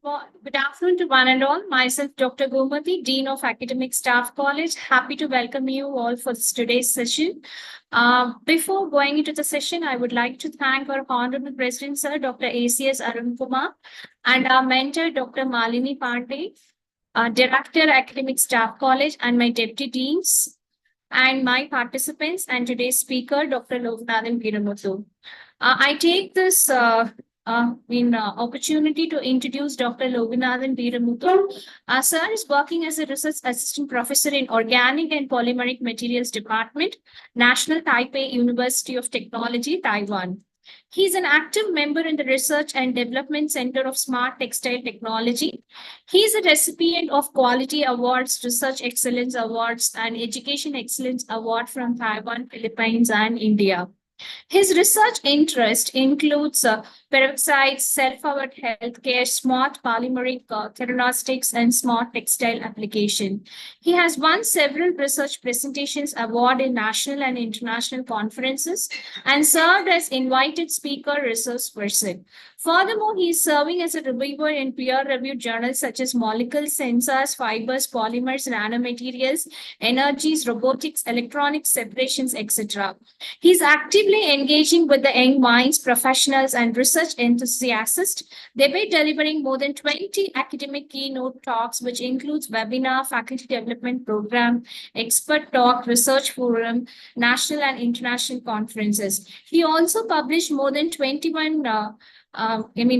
Good afternoon to one and all. Myself, Dr. Gomati, Dean of Academic Staff College. Happy to welcome you all for today's session. Before going into the session, I would like to thank our Honorable President, Sir, Dr. ACS Arun Kumar, and our mentor, Dr. Malini Pandey, Director, Academic Staff College, and my Deputy Deans, and my participants, and today's speaker, Dr. Loknathan Veeramuthu. I take this opportunity to introduce Dr. Loganathan Veeramuthu. Sir is working as a research assistant professor in Organic and Polymeric Materials Department, National Taipei University of Technology, Taiwan. He is an active member in the Research and Development Center of Smart Textile Technology. He is a recipient of Quality Awards, Research Excellence Awards, and Education Excellence Award from Taiwan, Philippines, and India. His research interest includes peroxides, self-powered healthcare, smart polymeric theranostics, and smart textile application. He has won several research presentations award in national and international conferences and served as invited speaker resource person. Furthermore, he is serving as a reviewer in peer-reviewed journals such as Molecules, Sensors, Fibers, Polymers, Nanomaterials, Energies, Robotics, Electronics, Separations, etc. He is actively engaging with the young minds, professionals, and research enthusiasts. They've been delivering more than 20 academic keynote talks, which includes webinar, faculty development program, expert talk, research forum, national and international conferences. He also published more than 21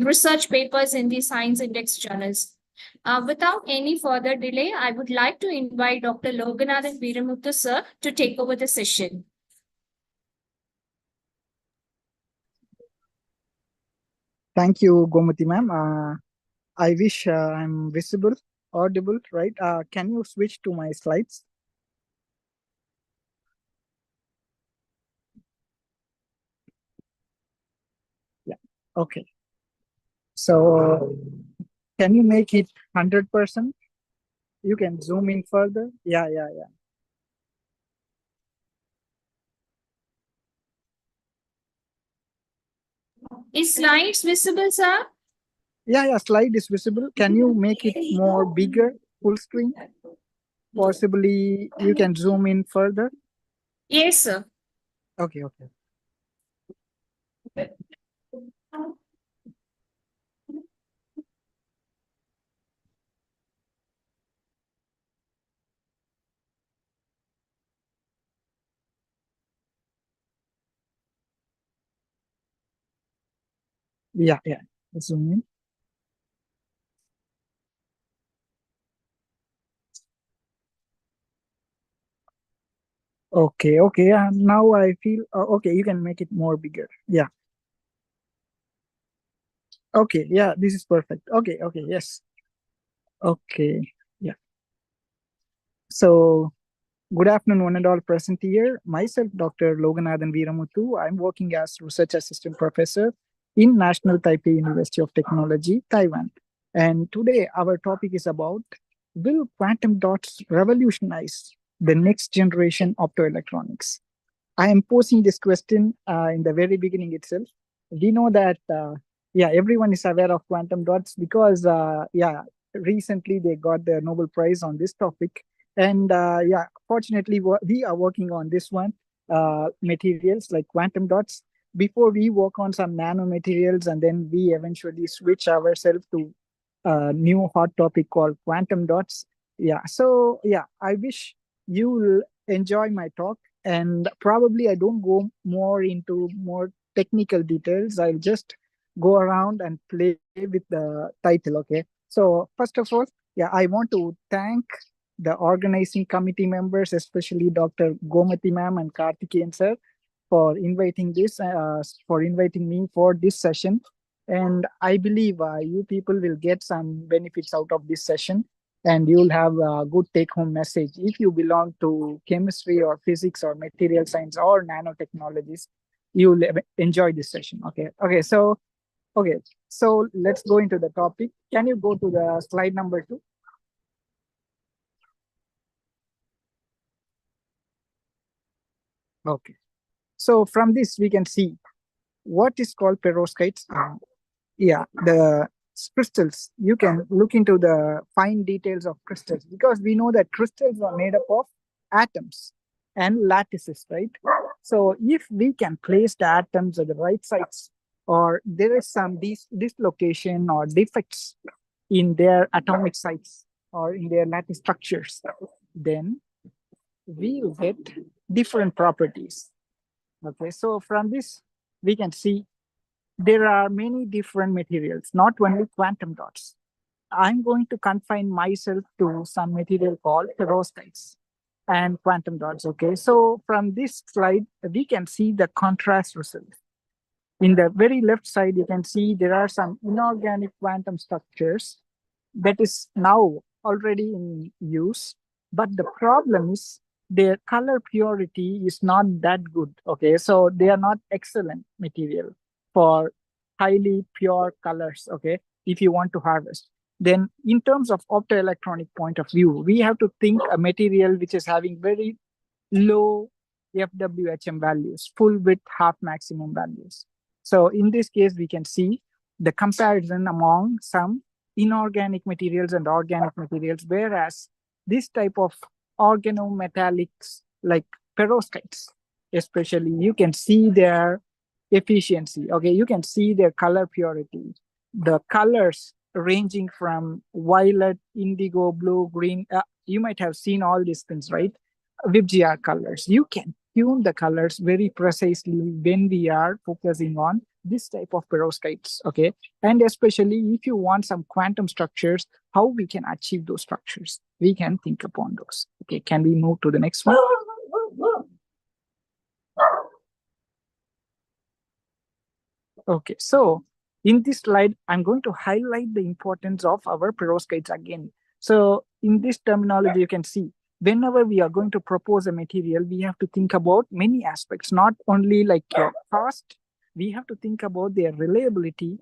research papers in the Science Index journals. Without any further delay, I would like to invite Dr. Loganathan Veeramuthu, sir, to take over the session. Thank you, Gomati ma'am. I wish I'm visible, audible, right? Can you switch to my slides? Yeah, okay. So can you make it 100%? You can zoom in further. Yeah. Is slides visible, sir? Yeah, slide is visible. Can you make it more bigger, full screen? Possibly you can zoom in further. Yes, sir. Okay. Yeah. Zoom in. Okay. Now I feel okay. You can make it more bigger. Yeah. Okay. Yeah. This is perfect. Okay. Yes. Okay. Yeah. So good afternoon, one and all present here. Myself, Dr. Loganathan Veeramuthu. I'm working as research assistant professor in National Taipei University of Technology, Taiwan. And today our topic is about, will quantum dots revolutionize the next generation optoelectronics? I am posing this question in the very beginning itself. We know that, everyone is aware of quantum dots because, recently they got the Nobel Prize on this topic. And fortunately, we are working on this one, materials like quantum dots. Before we work on some nanomaterials, and then we eventually switch ourselves to a new hot topic called quantum dots. I wish you will enjoy my talk, and probably I don't go more into more technical details. I'll just go around and play with the title. Okay. So first of all, I want to thank the organizing committee members, especially Dr. Gomati ma'am and Karthikeyan sir, for inviting me for this session. And I believe you people will get some benefits out of this session, and you'll have a good take-home message. If you belong to chemistry or physics or material science or nanotechnologies, you'll enjoy this session. Okay. So let's go into the topic. Can you go to the slide number 2? Okay. So from this, we can see what is called perovskites. The crystals, you can look into the fine details of crystals, because we know that crystals are made up of atoms and lattices, right? So if we can place the atoms at the right sites, or there is some dislocation or defects in their atomic sites or in their lattice structures, then we will get different properties. Okay, so from this, we can see there are many different materials, not only quantum dots. I'm going to confine myself to some material called perovskites and quantum dots. Okay, so from this slide, we can see the contrast result. In the very left side, you can see there are some inorganic quantum structures that is now already in use. But the problem is their color purity is not that good. Okay, so they are not excellent material for highly pure colors. Okay, if you want to harvest. Then in terms of optoelectronic point of view, we have to think a material which is having very low FWHM values, full width half maximum values. So in this case, we can see the comparison among some inorganic materials and organic materials, whereas this type of organometallics like perovskites, especially, you can see their efficiency. Okay, you can see their color purity, the colors ranging from violet, indigo, blue, green. You might have seen all these things, right? WebGR colors. You can tune the colors very precisely when we are focusing on this type of perovskites. Okay, and especially if you want some quantum structures, how we can achieve those structures, we can think upon those. Okay, can we move to the next one? Okay, so in this slide, I'm going to highlight the importance of our perovskites again. So in this terminology, you can see whenever we are going to propose a material, we have to think about many aspects, not only like your cost, we have to think about their reliability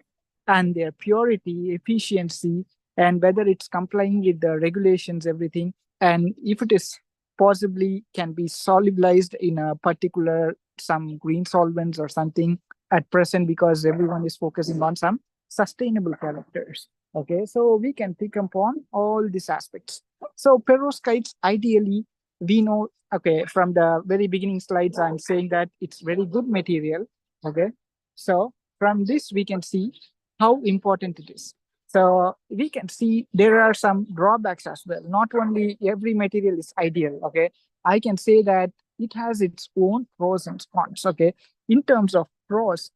and their purity, efficiency, and whether it's complying with the regulations, everything. And if it is possibly can be solubilized in a particular some green solvents or something at present, because everyone is focusing on some sustainable characters. Okay, so we can pick upon all these aspects. So perovskites, ideally, we know, okay, from the very beginning slides, I'm saying that it's very good material. Okay, so from this, we can see how important it is. So we can see there are some drawbacks as well. Not only every material is ideal. Okay, I can say that it has its own pros and cons. Okay, in terms of pros,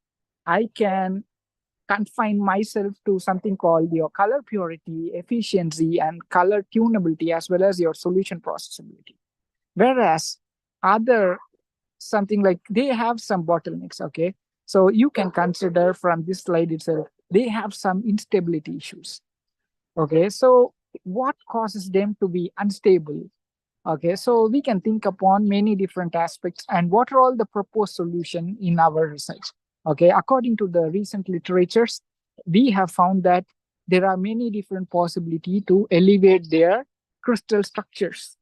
I can confine myself to something called your color purity, efficiency, and color tunability, as well as your solution processability. Whereas other something like they have some bottlenecks. Okay, so you can consider from this slide itself, they have some instability issues. Okay, so what causes them to be unstable? Okay, so we can think upon many different aspects and what are all the proposed solution in our research. Okay, according to the recent literatures, we have found that there are many different possibility to elevate their crystal structures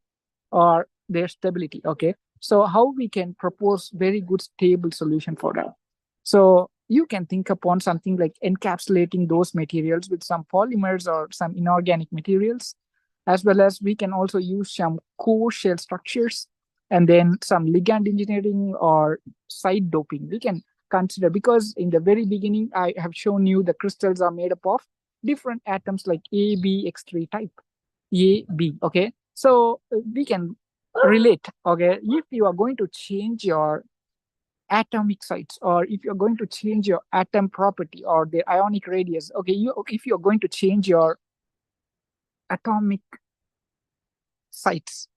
or their stability. Okay, so how we can propose very good stable solution for that? So you can think upon something like encapsulating those materials with some polymers or some inorganic materials, as well as we can also use some core shell structures and then some ligand engineering or side doping we can consider, because in the very beginning I have shown you the crystals are made up of different atoms like A, B, X3 type, A, B. Okay, so we can relate. Okay, if you are going to change your atomic sites, or if you're going to change your atom property or the ionic radius, okay, if you're going to change your atomic sites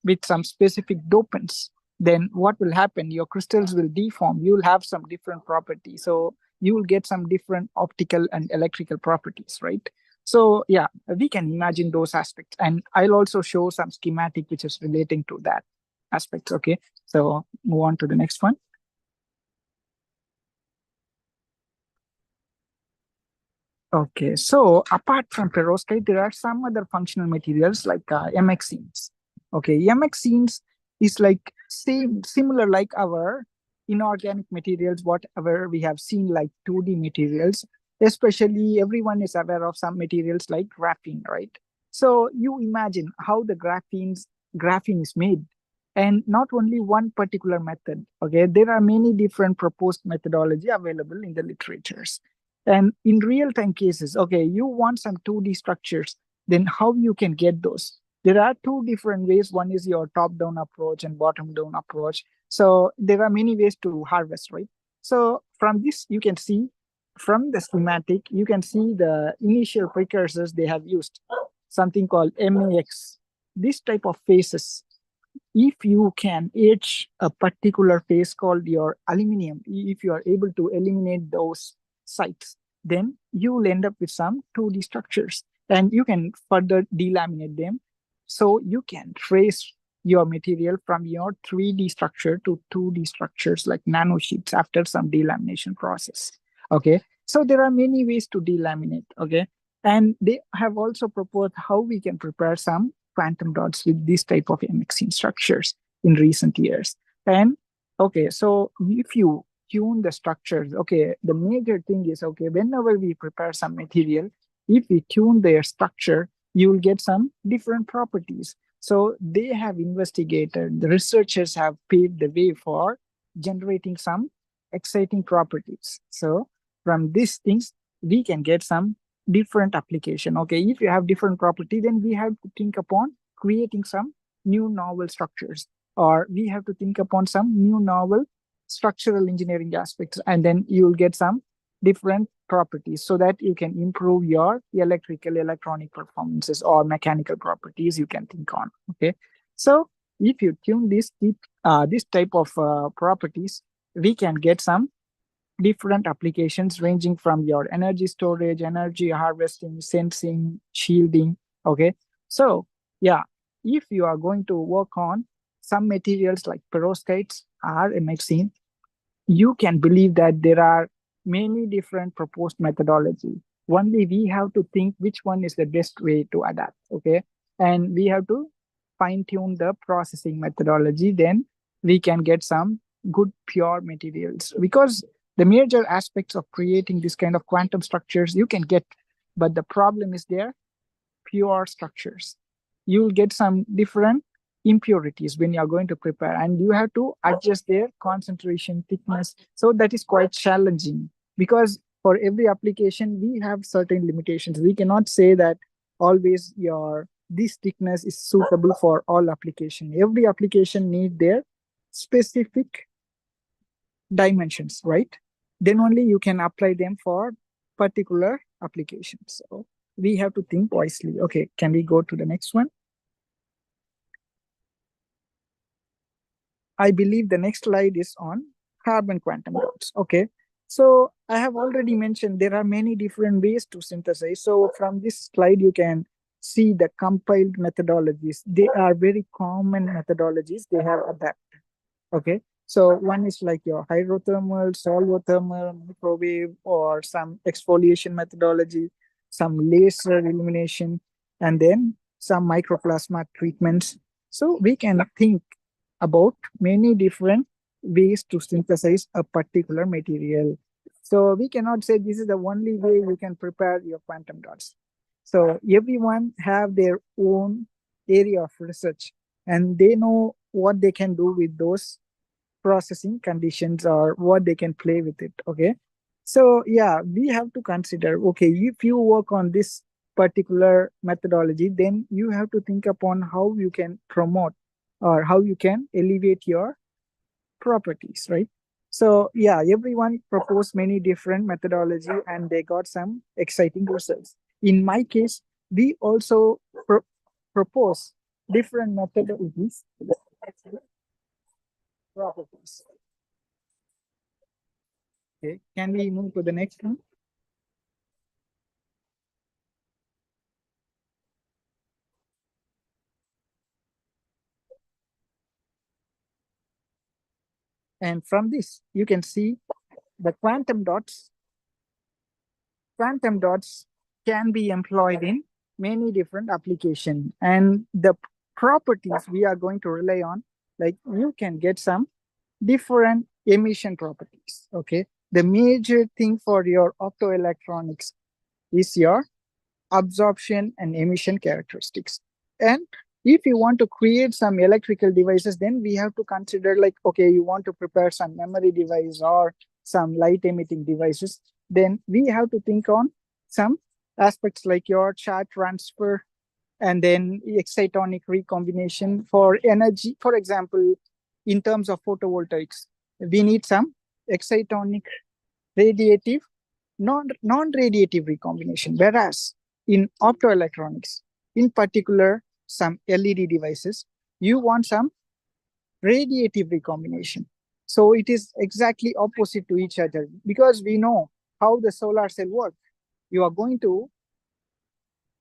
with some specific dopants, then what will happen? Your crystals will deform. You will have some different properties. So you will get some different optical and electrical properties, right? So yeah, we can imagine those aspects. And I'll also show some schematic which is relating to that aspects. Okay, so move on to the next one. Okay, so apart from perovskite, there are some other functional materials like MXenes. Okay, MXenes is like similar like our inorganic materials, whatever we have seen like 2D materials. Especially everyone is aware of some materials like graphene, right? So you imagine how the graphene is made, and not only one particular method. Okay, there are many different proposed methodology available in the literatures. And in real time cases, okay, you want some 2D structures, then how you can get those? There are two different ways. One is your top down approach and bottom down approach. So there are many ways to harvest, right? So from this, you can see from the schematic, you can see the initial precursors they have used, something called MAX. This type of phases, if you can etch a particular phase called your aluminum, if you are able to eliminate those sites, then you will end up with some 2D structures, and you can further delaminate them. So you can trace your material from your 3D structure to 2D structures like nanosheets after some delamination process. Okay. So there are many ways to delaminate. Okay. And they have also proposed how we can prepare some quantum dots with this type of MXN structures in recent years. And okay, so if you tune the structures, okay, the major thing is, okay, whenever we prepare some material, if we tune their structure, you will get some different properties. So they have investigated, the researchers have paved the way for generating some exciting properties. So from these things, we can get some different application. Okay, if you have different property, then we have to think upon creating some new novel structures, or we have to think upon some new novel structural engineering aspects, and then you will get some different properties so that you can improve your electrical electronic performances or mechanical properties you can think on. Okay, so if you tune this type of properties, we can get some different applications ranging from your energy storage, energy harvesting, sensing, shielding. Okay. So, yeah, if you are going to work on some materials like perovskites or MXene, you can believe that there are many different proposed methodology. Only we have to think which one is the best way to adapt. Okay. And we have to fine tune the processing methodology. Then we can get some good pure materials, because the major aspects of creating this kind of quantum structures you can get, but the problem is there pure structures. You will get some different impurities when you are going to prepare, and you have to adjust their concentration, thickness. So that is quite challenging, because for every application we have certain limitations. We cannot say that always your this thickness is suitable for all application. Every application need their specific dimensions, right? Then only you can apply them for particular applications. So we have to think wisely. Okay, can we go to the next one? I believe the next slide is on carbon quantum dots. Okay, so I have already mentioned there are many different ways to synthesize. So from this slide, you can see the compiled methodologies. They are very common methodologies they have adapted. Okay, so one is like your hydrothermal, solvothermal, microwave, or some exfoliation methodology, some laser illumination, and then some microplasma treatments. So we can think about many different ways to synthesize a particular material. So we cannot say this is the only way you can prepare your quantum dots. So everyone have their own area of research, and they know what they can do with those processing conditions or what they can play with it. Okay, so yeah, we have to consider, okay, if you work on this particular methodology, then you have to think upon how you can promote or how you can elevate your properties, right? So yeah, everyone proposed many different methodology and they got some exciting results. In my case, we also propose different methodologies properties. Okay, can we move to the next one? And from this, you can see the quantum dots. Quantum dots can be employed in many different applications. And the properties we are going to rely on, like you can get some different emission properties. Okay. the major thing for your optoelectronics is your absorption and emission characteristics. And if you want to create some electrical devices, then we have to consider like, okay, you want to prepare some memory device or some light emitting devices, then we have to think on some aspects like your charge transfer and then excitonic recombination for energy. For example, in terms of photovoltaics, we need some excitonic radiative non-radiative recombination. Whereas in optoelectronics, in particular, some LED devices, you want some radiative recombination. So it is exactly opposite to each other because we know how the solar cell works. You are going to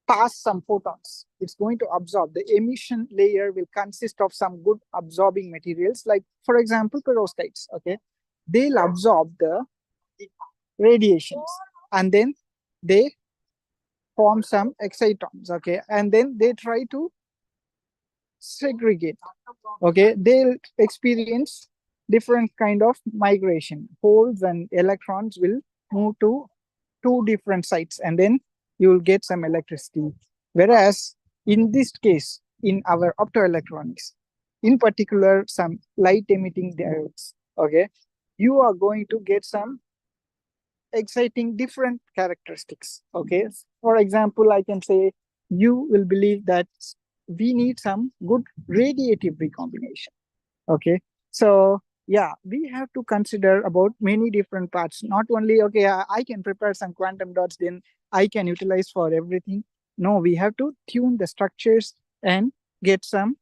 pass some photons. It's going to absorb. The emission layer will consist of some good absorbing materials, like, for example, perovskites. Okay, they'll absorb the radiations and then they form some excitons. Okay, and then they try to segregate. Okay, they'll experience different kind of migration. Holes and electrons will move to two different sites and then you will get some electricity. Whereas in this case, in our optoelectronics, in particular some light emitting diodes, okay, you are going to get some exciting different characteristics. Okay, for example, I can say you will believe that we need some good radiative recombination. Okay, so yeah, we have to consider about many different parts. Not only, okay, I can prepare some quantum dots, then I can utilize for everything. No, we have to tune the structures and get some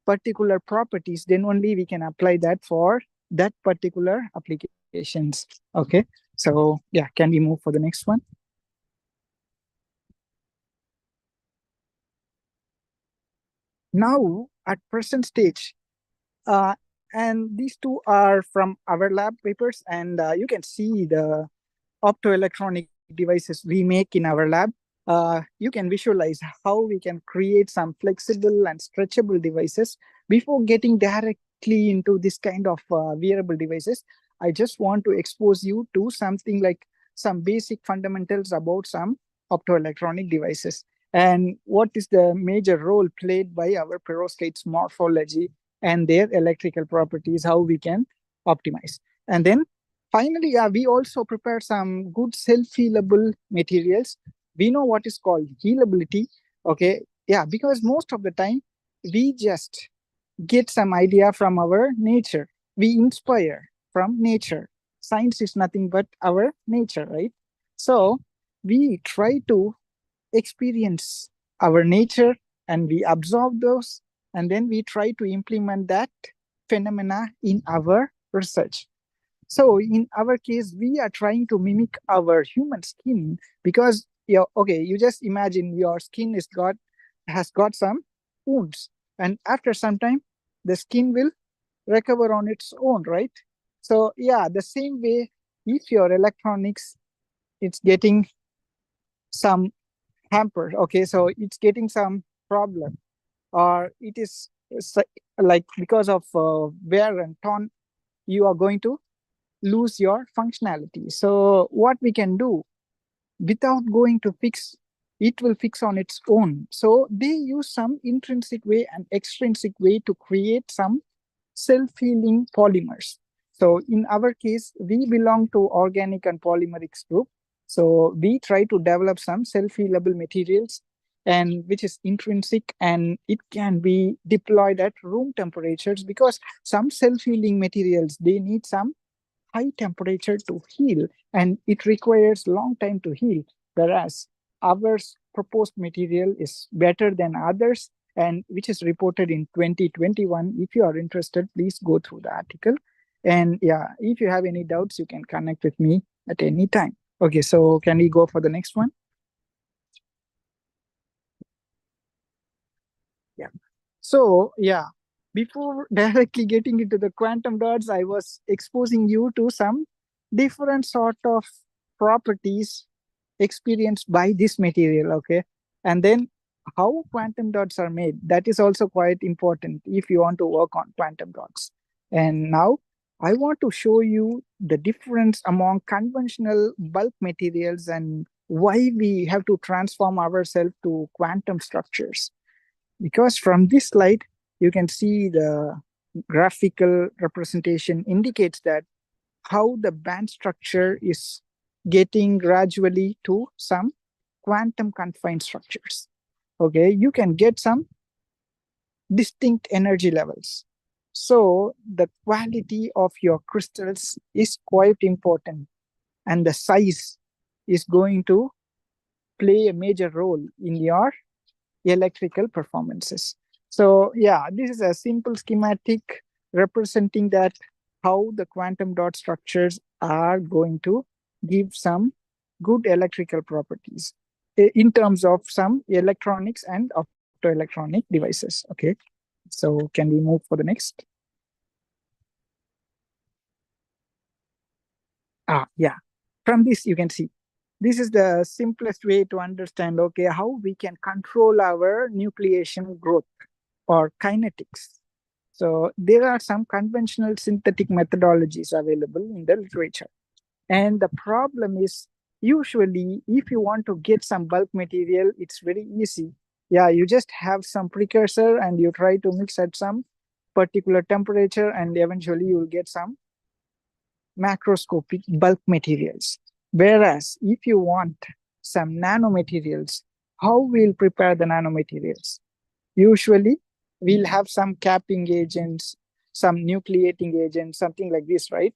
particular properties, then only we can apply that for that particular applications. Okay, so yeah, can we move for the next one? Now at present stage, and these two are from our lab papers, and you can see the optoelectronic devices we make in our lab. You can visualize how we can create some flexible and stretchable devices. Before getting directly into this kind of wearable devices, I just want to expose you to something like some basic fundamentals about some optoelectronic devices and what is the major role played by our perovskites morphology and their electrical properties, how we can optimize. And then finally, we also prepare some good self-healable materials. We know what is called healability. Okay, yeah, because most of the time we just get some idea from our nature. We inspire from nature. Science is nothing but our nature, right? So we try to experience our nature and we absorb those and then we try to implement that phenomena in our research. So in our case, we are trying to mimic our human skin because okay, you just imagine your skin has got some wounds, and after some time, the skin will recover on its own, right? So yeah, the same way, if your electronics it's getting some hamper, okay, so it's getting some problem, or it is like because of wear and torn, you are going to lose your functionality. So what we can do without going to fix, it will fix on its own. So they use some intrinsic way and extrinsic way to create some self-healing polymers. So in our case, we belong to organic and polymerics group. So we try to develop some self-healable materials and which is intrinsic and it can be deployed at room temperatures because some self-healing materials, they need some high temperature to heal and it requires long time to heal, whereas our proposed material is better than others and which is reported in 2021. If you are interested, please go through the article. And yeah, if you have any doubts, you can connect with me at any time. Okay, so can we go for the next one? Yeah. So yeah, before directly getting into the quantum dots, I was exposing you to some different sort of properties experienced by this material. Okay, and then how quantum dots are made, that is also quite important if you want to work on quantum dots. And now I want to show you the difference among conventional bulk materials and why we have to transform ourselves to quantum structures. Because from this slide, you can see the graphical representation indicates that how the band structure is getting gradually to some quantum confined structures. Okay, you can get some distinct energy levels. So the quality of your crystals is quite important, and the size is going to play a major role in your electrical performances. So yeah, this is a simple schematic representing that how the quantum dot structures are going to give some good electrical properties in terms of some electronics and optoelectronic devices. Okay, so can we move for the next? Yeah, from this you can see this is the simplest way to understand, okay, how we can control our nucleation growth or kinetics. So there are some conventional synthetic methodologies available in the literature. And the problem is usually if you want to get some bulk material, it's very easy. Yeah, you just have some precursor and you try to mix at some particular temperature and eventually you will get some macroscopic bulk materials. Whereas if you want some nanomaterials, how we'll prepare the nanomaterials? Usually we'll have some capping agents, some nucleating agents, something like this, right?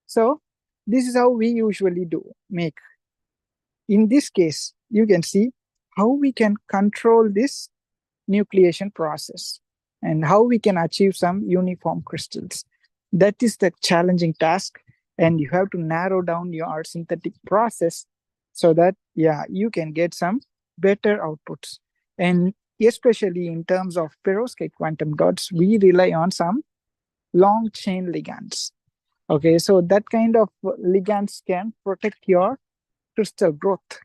So this is how we usually do make. In this case, you can see how we can control this nucleation process and how we can achieve some uniform crystals. That is the challenging task, and you have to narrow down your synthetic process so that yeah, you can get some better outputs. And especially in terms of perovskite quantum dots, we rely on some long chain ligands. Okay, so that kind of ligands can protect your crystal growth.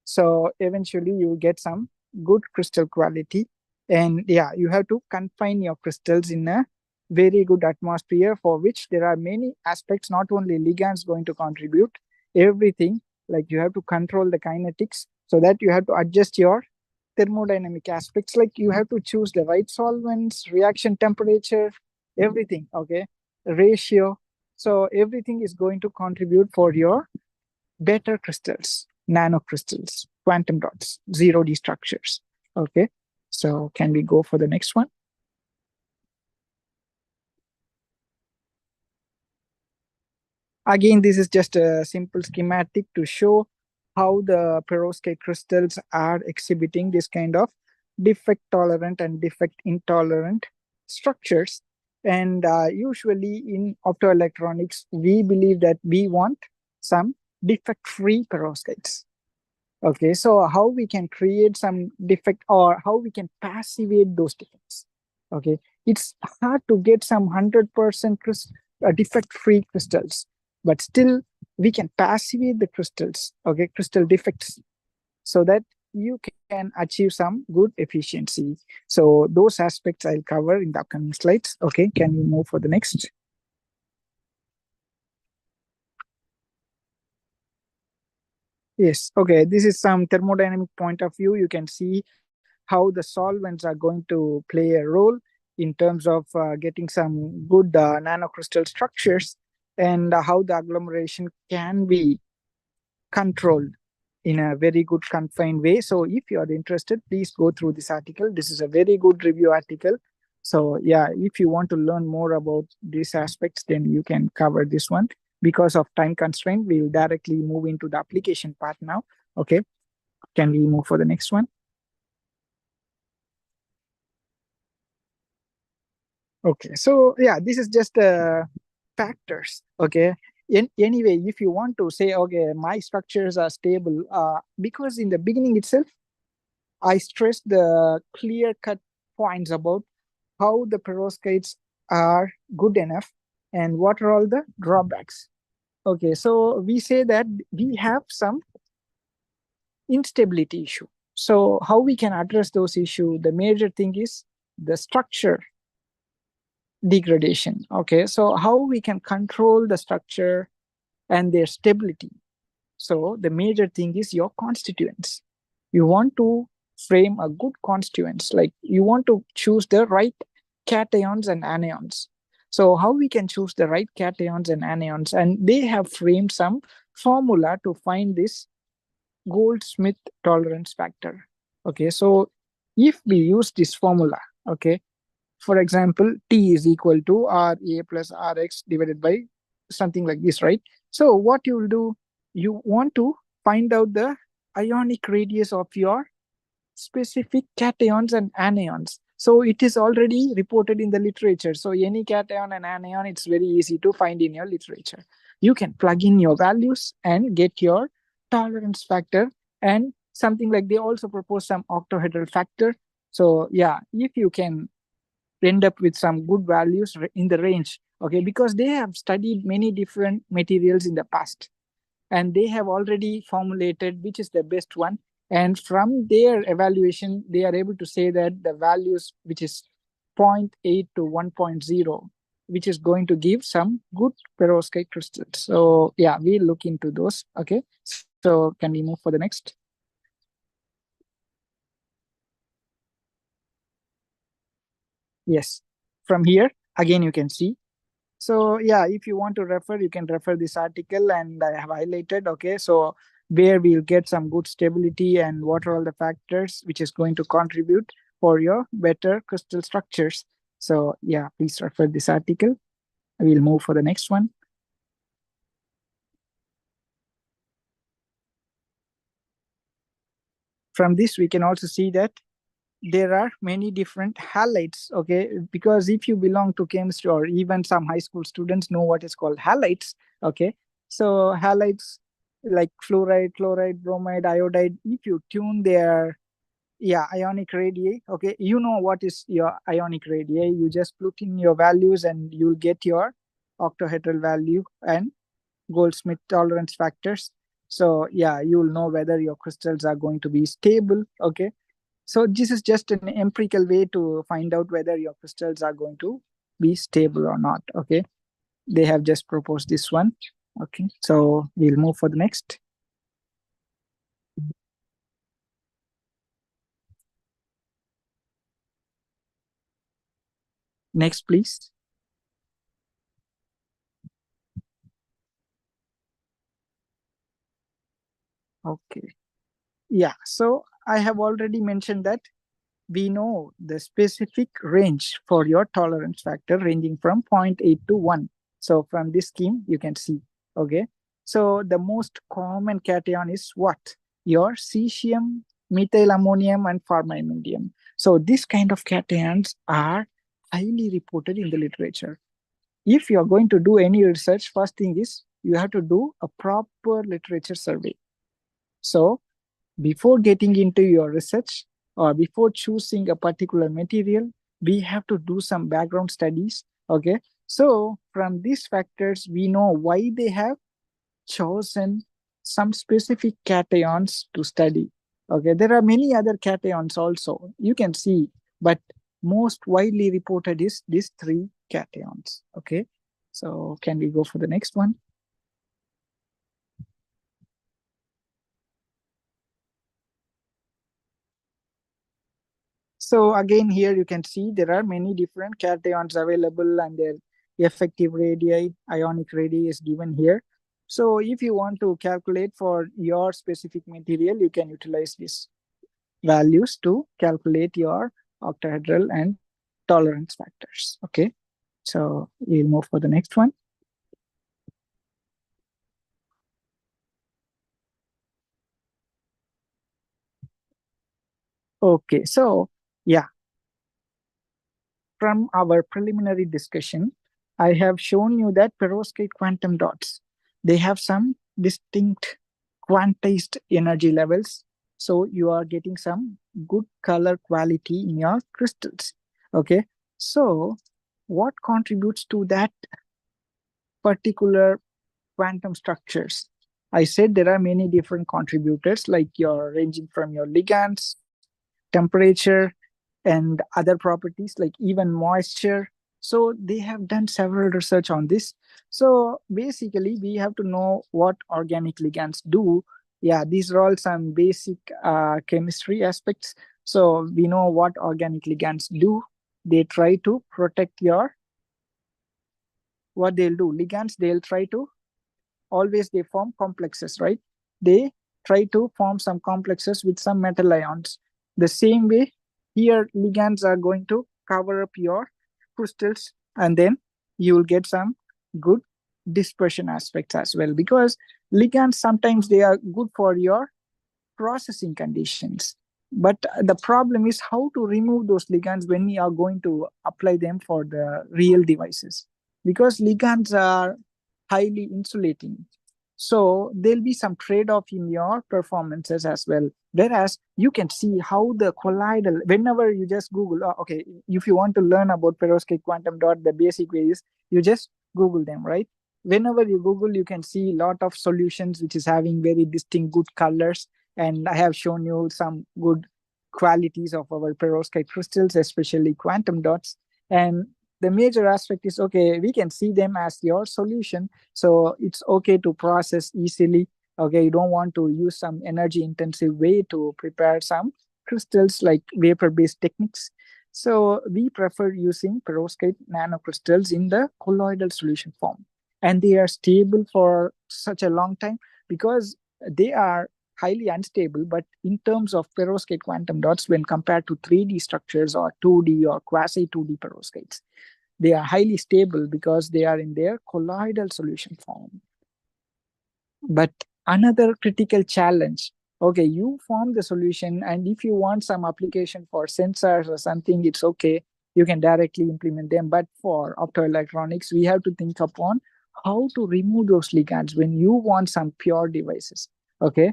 So eventually you get some good crystal quality. And yeah, you have to confine your crystals in a very good atmosphere, for which there are many aspects, not only ligands going to contribute, everything. Like you have to control the kinetics, so that you have to adjust your thermodynamic aspects, like you have to choose the right solvents, reaction temperature, everything. Okay, ratio. So everything is going to contribute for your better crystals, nanocrystals, quantum dots, 0D structures. Okay, so can we go for the next one? Again, this is just a simple schematic to show how the perovskite crystals are exhibiting this kind of defect tolerant and defect intolerant structures. And usually in optoelectronics, we believe that we want some defect-free perovskites. Okay, so how we can create some defect or how we can passivate those defects. Okay, it's hard to get some 100% defect-free crystals, but still we can passivate the crystals, okay, crystal defects, so that you can achieve some good efficiency. So those aspects I'll cover in the upcoming slides. Okay, can we move for the next? Yes, okay, this is some thermodynamic point of view. You can see how the solvents are going to play a role in terms of getting some good nanocrystal structures, and how the agglomeration can be controlled in a very good confined way. So if you are interested, please go through this article. This is a very good review article. So yeah, if you want to learn more about these aspects, then you can cover this one. Because of time constraint, we will directly move into the application part now. Okay, can we move for the next one? Okay, so yeah, this is just factors. Okay, anyway, if you want to say, okay, my structures are stable, because in the beginning itself, I stressed the clear-cut points about how the perovskites are good enough and what are all the drawbacks. Okay, so we say that we have some instability issue. So how we can address those issues? The major thing is the structure degradation. Okay, so how we can control the structure and their stability. So the major thing is your constituents. You want to frame a good constituents, like you want to choose the right cations and anions. So how we can choose the right cations and anions, and they have framed some formula to find this Goldsmith tolerance factor. Okay, so if we use this formula, okay, for example, T is equal to RA plus RX divided by something like this, right? So what you will do, you want to find out the ionic radius of your specific cations and anions. So it is already reported in the literature. So any cation and anion, it's very easy to find in your literature. You can plug in your values and get your tolerance factor, and something like they also propose some octahedral factor. So yeah, if you can end up with some good values in the range, okay, because they have studied many different materials in the past and they have already formulated which is the best one, and from their evaluation they are able to say that the values which is zero point 0.8 to 1.0, which is going to give some good perovskite crystals. So yeah, we look into those. Okay, so can we move for the next? Yes, from here again you can see. So yeah, if you want to refer, you can refer this article, and I have highlighted. Okay, so where we'll get some good stability and what are all the factors which is going to contribute for your better crystal structures. So yeah, please refer this article. We'll move for the next one. From this, we can also see that there are many different halides. Okay, because if you belong to chemistry or even some high school students know what is called halides. Okay, so halides like fluoride, chloride, bromide, iodide, if you tune their ionic radii, okay, you know what is your ionic radii, you just put in your values and you'll get your octahedral value and Goldsmith tolerance factors. So yeah, you'll know whether your crystals are going to be stable. Okay, so this is just an empirical way to find out whether your crystals are going to be stable or not. Okay, they have just proposed this one. Okay, so we'll move for the next. Next, please. Okay, yeah, so I have already mentioned that we know the specific range for your tolerance factor ranging from zero point 0.8 to 1. So from this scheme, you can see, okay. So the most common cation is what? Your cesium, methyl ammonium, and formamidinium. So this kind of cations are highly reported in the literature. If you are going to do any research, first thing is you have to do a proper literature survey. So before getting into your research or before choosing a particular material, we have to do some background studies. Okay, so from these factors we know why they have chosen some specific cations to study. Okay, there are many other cations also you can see, but most widely reported is these three cations. Okay, so can we go for the next one? So again, here you can see there are many different cations available and their effective radii, ionic radii is given here. So if you want to calculate for your specific material, you can utilize these values to calculate your octahedral and tolerance factors. Okay, so we'll move for the next one. Okay, so yeah, from our preliminary discussion, I have shown you that perovskite quantum dots, they have some distinct quantized energy levels. So you are getting some good color quality in your crystals. Okay, so what contributes to that particular quantum structures? I said there are many different contributors, like your ranging from your ligands, temperature, and other properties like even moisture. So they have done several research on this. So basically, we have to know what organic ligands do. Yeah, these are all some basic chemistry aspects. So we know what organic ligands do. They try to protect your, what they'll do. Ligands, they'll try to, always they form complexes, right? They try to form some complexes with some metal ions. The same way, here ligands are going to cover up your crystals, and then you will get some good dispersion aspects as well, because ligands sometimes they are good for your processing conditions. But the problem is how to remove those ligands when we are going to apply them for the real devices, because ligands are highly insulating. So there'll be some trade-off in your performances as well. Whereas you can see how the colloidal, whenever you just Google, okay, if you want to learn about perovskite quantum dot, the basic way is you just Google them, right? Whenever you Google, you can see a lot of solutions which is having very distinct good colors. And I have shown you some good qualities of our perovskite crystals, especially quantum dots. And the major aspect is, okay, we can see them as your solution, so it's okay to process easily. Okay, you don't want to use some energy intensive way to prepare some crystals like vapor based techniques. So we prefer using perovskite nanocrystals in the colloidal solution form, and they are stable for such a long time because they are highly unstable. But in terms of perovskite quantum dots, when compared to 3D structures or 2D or quasi 2D perovskites, they are highly stable because they are in their colloidal solution form. But another critical challenge, okay, you form the solution, and if you want some application for sensors or something, it's okay, you can directly implement them. But for optoelectronics, we have to think upon how to remove those ligands when you want some pure devices. Okay,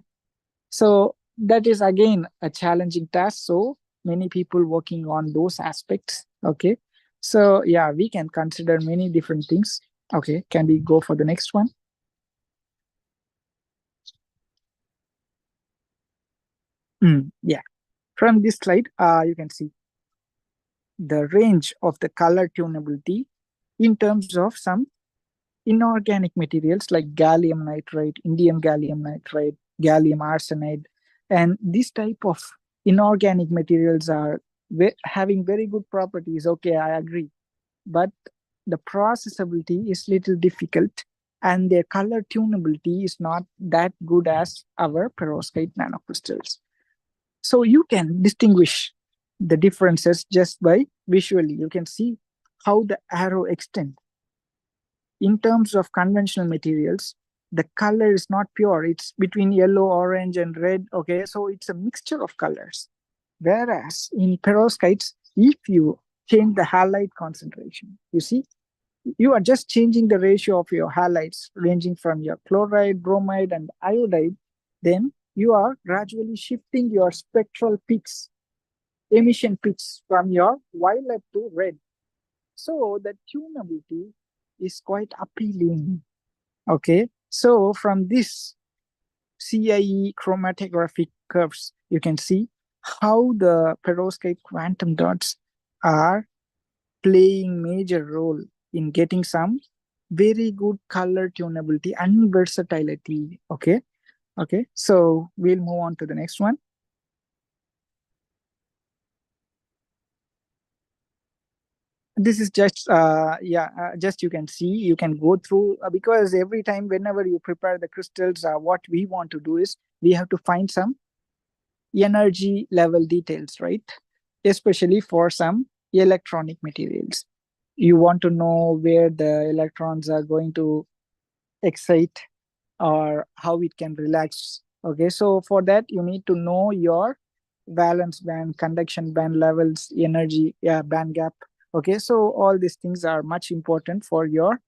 so that is again a challenging task. So many people working on those aspects. Okay. So yeah, we can consider many different things. Okay. Can we go for the next one? Yeah. From this slide, you can see the range of the color tunability in terms of some inorganic materials like gallium nitride, indium gallium nitride, gallium arsenide, and this type of inorganic materials are having very good properties. Okay, I agree, but the processability is little difficult, and their color tunability is not that good as our perovskite nanocrystals. So you can distinguish the differences just by visually. You can see how the arrow extends. In terms of conventional materials, the color is not pure. It's between yellow, orange, and red. Okay, so it's a mixture of colors. Whereas in perovskites, if you change the halide concentration, you see, you are just changing the ratio of your halides, ranging from your chloride, bromide, and iodide. Then you are gradually shifting your spectral peaks, emission peaks from your violet to red. So the tunability is quite appealing. Okay, so from this CIE chromatographic curves, you can see how the perovskite quantum dots are playing major role in getting some very good color tunability and versatility. Okay, okay, so we'll move on to the next one. This is just just you can see, you can go through, because every time whenever you prepare the crystals, what we want to do is we have to find some energy level details, right? Especially for some electronic materials, you want to know where the electrons are going to excite or how it can relax. Okay, so for that you need to know your valence band, conduction band levels, energy, band gap. Okay, so all these things are much important for your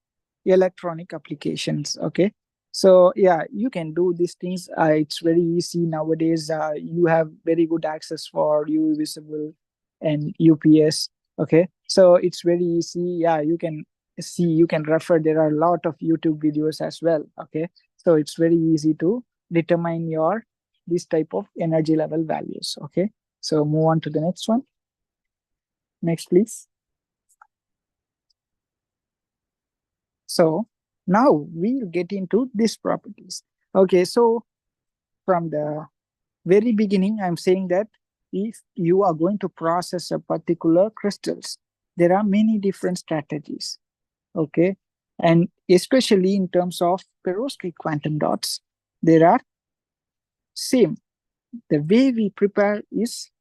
electronic applications. Okay, so yeah, you can do these things. It's very easy nowadays. You have very good access for UV visible and UPS. Okay, so it's very easy. Yeah, you can see, you can refer, there are a lot of YouTube videos as well. Okay, so it's very easy to determine your this type of energy level values. Okay, so move on to the next one. Next, please. So now we'll get into these properties. Okay, so from the very beginning, I'm saying that if you are going to process a particular crystals, there are many different strategies. Okay, and especially in terms of perovskite quantum dots, there are same. The way we prepare is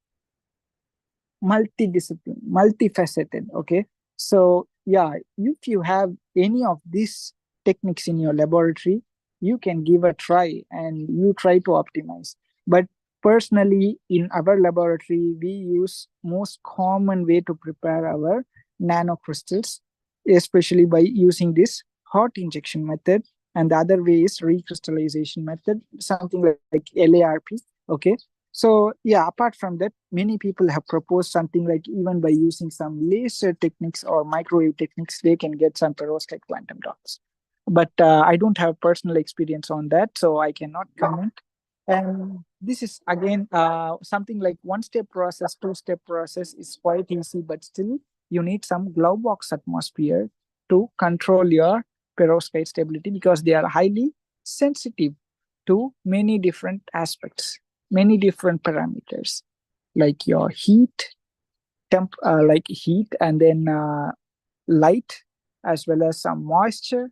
multidiscipline, multifaceted. Okay, so yeah, if you have any of these techniques in your laboratory, you can give a try and you try to optimize. But personally, in our laboratory, we use most common way to prepare our nanocrystals, especially by using this hot injection method, and the other way is recrystallization method, something like LARP. Okay, so yeah, apart from that, many people have proposed something like even by using some laser techniques or microwave techniques, they can get some perovskite quantum dots. But I don't have personal experience on that, so I cannot comment. And this is again something like one-step process, two-step process is quite easy, but still you need some glove box atmosphere to control your perovskite stability because they are highly sensitive to many different aspects, many different parameters like your heat, like heat, and then light, as well as some moisture.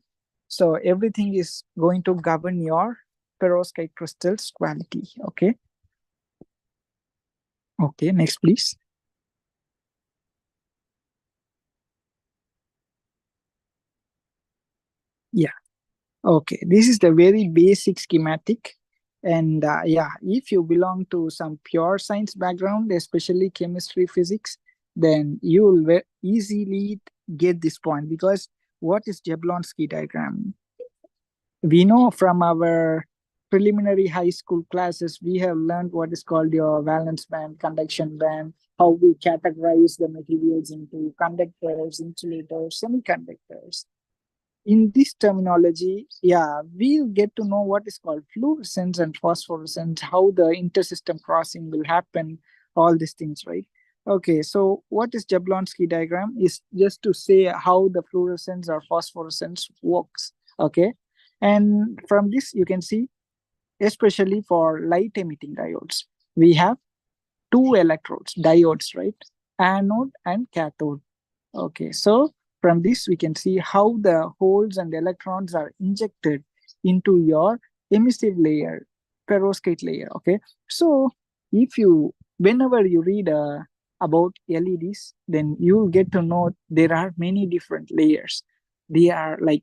So everything is going to govern your perovskite crystals quality. Okay. Okay. Next, please. Yeah. Okay, this is the very basic schematic. And yeah, if you belong to some pure science background, especially chemistry, physics, then you will easily get this point because what is Jablonski diagram? We know from our preliminary high school classes, we have learned what is called your valence band, conduction band, how we categorize the materials into conductors, insulators, semiconductors. In this terminology, yeah, we'll get to know what is called fluorescence and phosphorescence, how the intersystem crossing will happen, all these things, right? Okay, so what is Jablonski diagram is just to say how the fluorescence or phosphorescence works. Okay, and from this you can see, especially for light emitting diodes, we have two electrodes, diodes, right? Anode and cathode. Okay, so from this we can see how the holes and electrons are injected into your emissive layer, perovskite layer. Okay, so if you, whenever you read about LEDs, then you'll get to know there are many different layers. They are like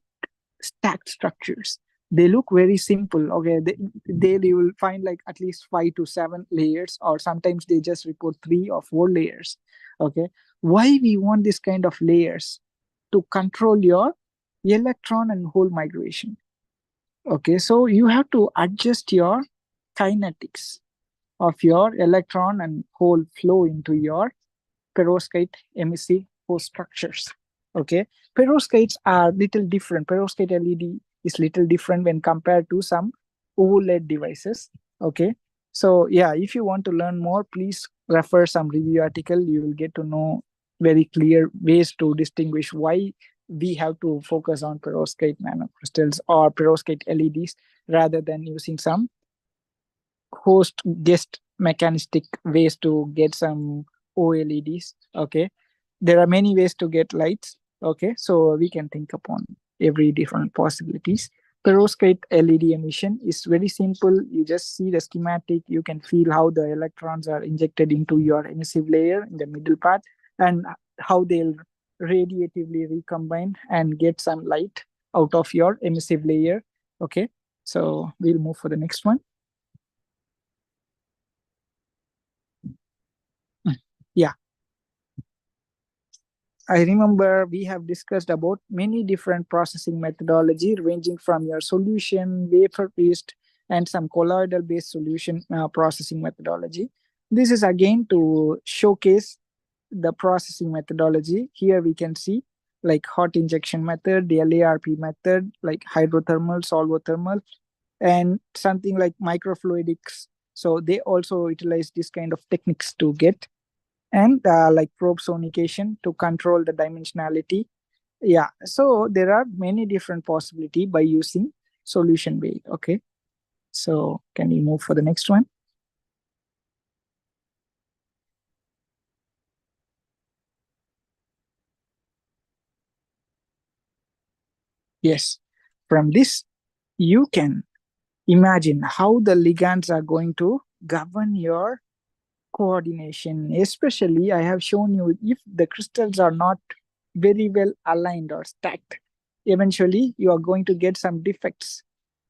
stacked structures. They look very simple. Okay, they will find like at least 5 to 7 layers, or sometimes they just report 3 or 4 layers. Okay, why we want this kind of layers? To control your electron and hole migration. Okay, so you have to adjust your kinetics of your electron and hole flow into your perovskite emissive host structures. Okay, perovskites are little different. Perovskite LED is little different when compared to some OLED devices. Okay, so yeah, if you want to learn more, please refer some review article. You will get to know very clear ways to distinguish why we have to focus on perovskite nanocrystals or perovskite LEDs rather than using some host guest mechanistic ways to get some OLEDs. Okay, there are many ways to get lights. Okay, so we can think upon every different possibilities. Perovskite LED emission is very simple. You just see the schematic. You can feel how the electrons are injected into your emissive layer in the middle part, and how they'll radiatively recombine and get some light out of your emissive layer. Okay, so we'll move for the next one. Yeah, I remember we have discussed about many different processing methodology ranging from your solution, wafer based, and some colloidal based solution processing methodology. This is again to showcase the processing methodology. Here we can see like hot injection method, the LARP method, like hydrothermal, solvothermal, and something like microfluidics. So they also utilize this kind of techniques to get, and like probe sonication to control the dimensionality, Yeah, so there are many different possibility by using solution weight. Okay, so can we move for the next one? Yes, from this you can imagine how the ligands are going to govern your coordination. Especially, I have shown you if the crystals are not very well aligned or stacked, eventually you are going to get some defects.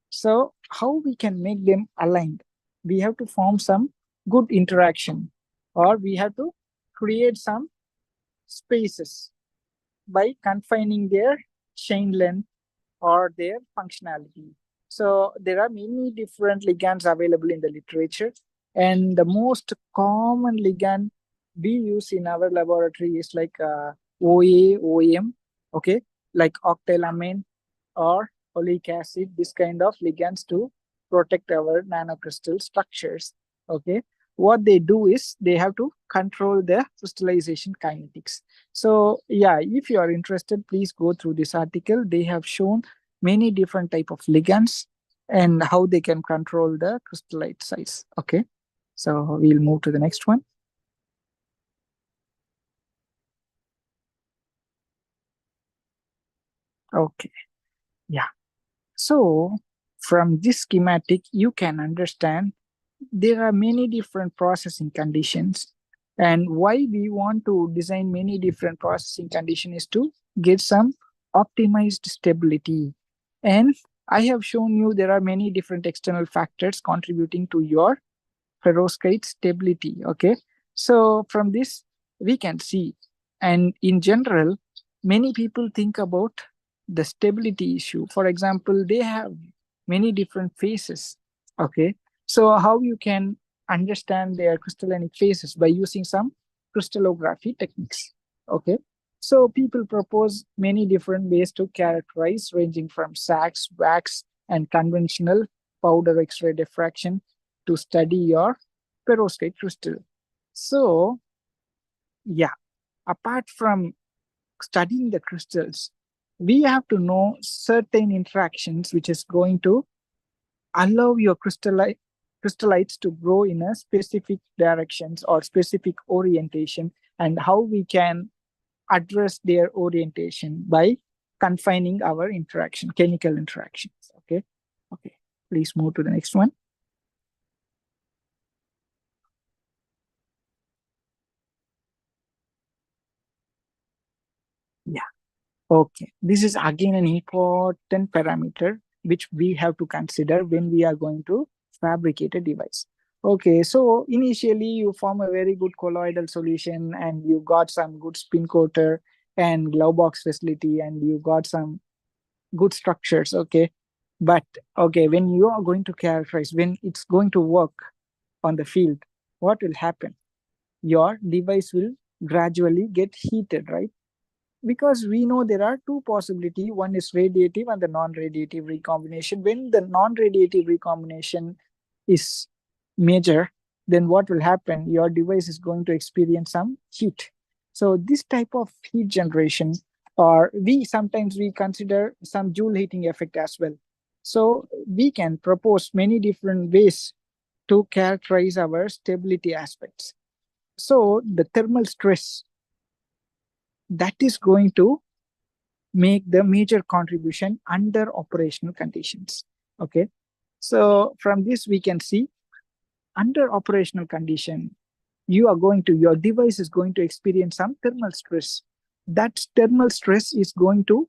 So, how we can make them aligned? We have to form some good interaction, or we have to create some spaces by confining their chain length or their functionality. So there are many different ligands available in the literature, and the most common ligand we use in our laboratory is like OA, OM, okay, like octylamine or oleic acid, this kind of ligands to protect our nanocrystal structures. Okay, what they do is they have to control the crystallization kinetics. So yeah, if you are interested, please go through this article. They have shown many different type of ligands and how they can control the crystallite size. Okay, so we'll move to the next one. Okay, yeah. So from this schematic, you can understand there are many different processing conditions, and why we want to design many different processing conditions is to get some optimized stability. And I have shown you there are many different external factors contributing to your perovskite stability. Okay, so from this we can see, and in general many people think about the stability issue. For example, they have many different phases. Okay, so how you can understand their crystallinic phases by using some crystallography techniques. Okay, so people propose many different ways to characterize, ranging from sax, wax, and conventional powder X-ray diffraction to study your perovskite crystal. So, yeah, apart from studying the crystals, we have to know certain interactions which is going to allow your crystallites to grow in a specific directions or specific orientation, and how we can address their orientation by confining our interaction, chemical interactions. Okay. Okay. Please move to the next one. Yeah. Okay, this is again an important parameter which we have to consider when we are going to fabricate a device. Okay, so initially you form a very good colloidal solution and you got some good spin coater and glove box facility and you got some good structures. Okay, but okay, when you are going to characterize, when it's going to work on the field, what will happen? Your device will gradually get heated, right? Because we know there are two possibility. One is radiative and the non-radiative recombination. When the non-radiative recombination is major, then what will happen? Your device is going to experience some heat. So this type of heat generation, or we sometimes we consider some Joule heating effect as well. So we can propose many different ways to characterize our stability aspects. So the thermal stress that is going to make the major contribution under operational conditions. Okay, so from this we can see under operational condition, your device is going to experience some thermal stress. That thermal stress is going to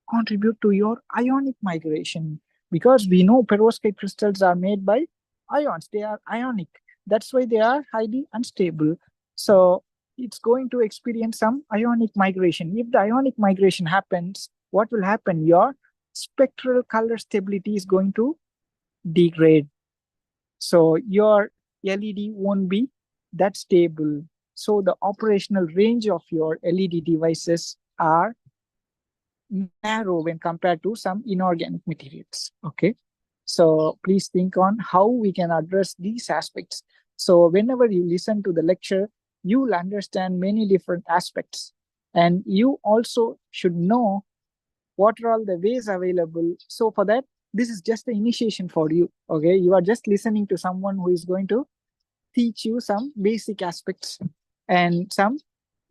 contribute to your ionic migration, because we know perovskite crystals are made by ions. They are ionic. That's why they are highly unstable. So it's going to experience some ionic migration. If the ionic migration happens, what will happen? Your spectral color stability is going to degrade. So your LED won't be that stable. So the operational range of your LED devices are narrow when compared to some inorganic materials. Okay, so please think on how we can address these aspects. So whenever you listen to the lecture, you will understand many different aspects, And you also should know what are all the ways available. So for that, this is just the initiation for you. Okay, you are just listening to someone who is going to teach you some basic aspects and some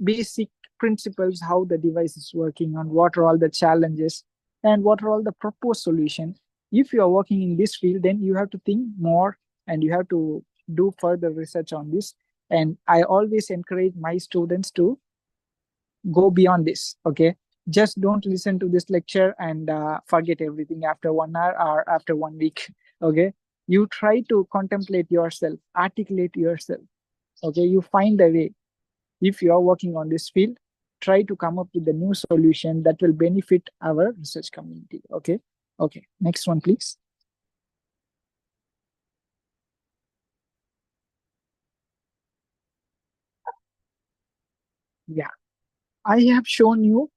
basic principles, how the device is working on, what are all the challenges, and what are all the proposed solution. If you are working in this field, then you have to think more and you have to do further research on this. And I always encourage my students to go beyond this. Okay, just don't listen to this lecture and forget everything after 1 hour or after 1 week. Okay, you try to contemplate yourself, articulate yourself. Okay, you find a way. If you are working on this field, try to come up with a new solution that will benefit our research community. Okay, okay, next one please. Yeah, I have shown you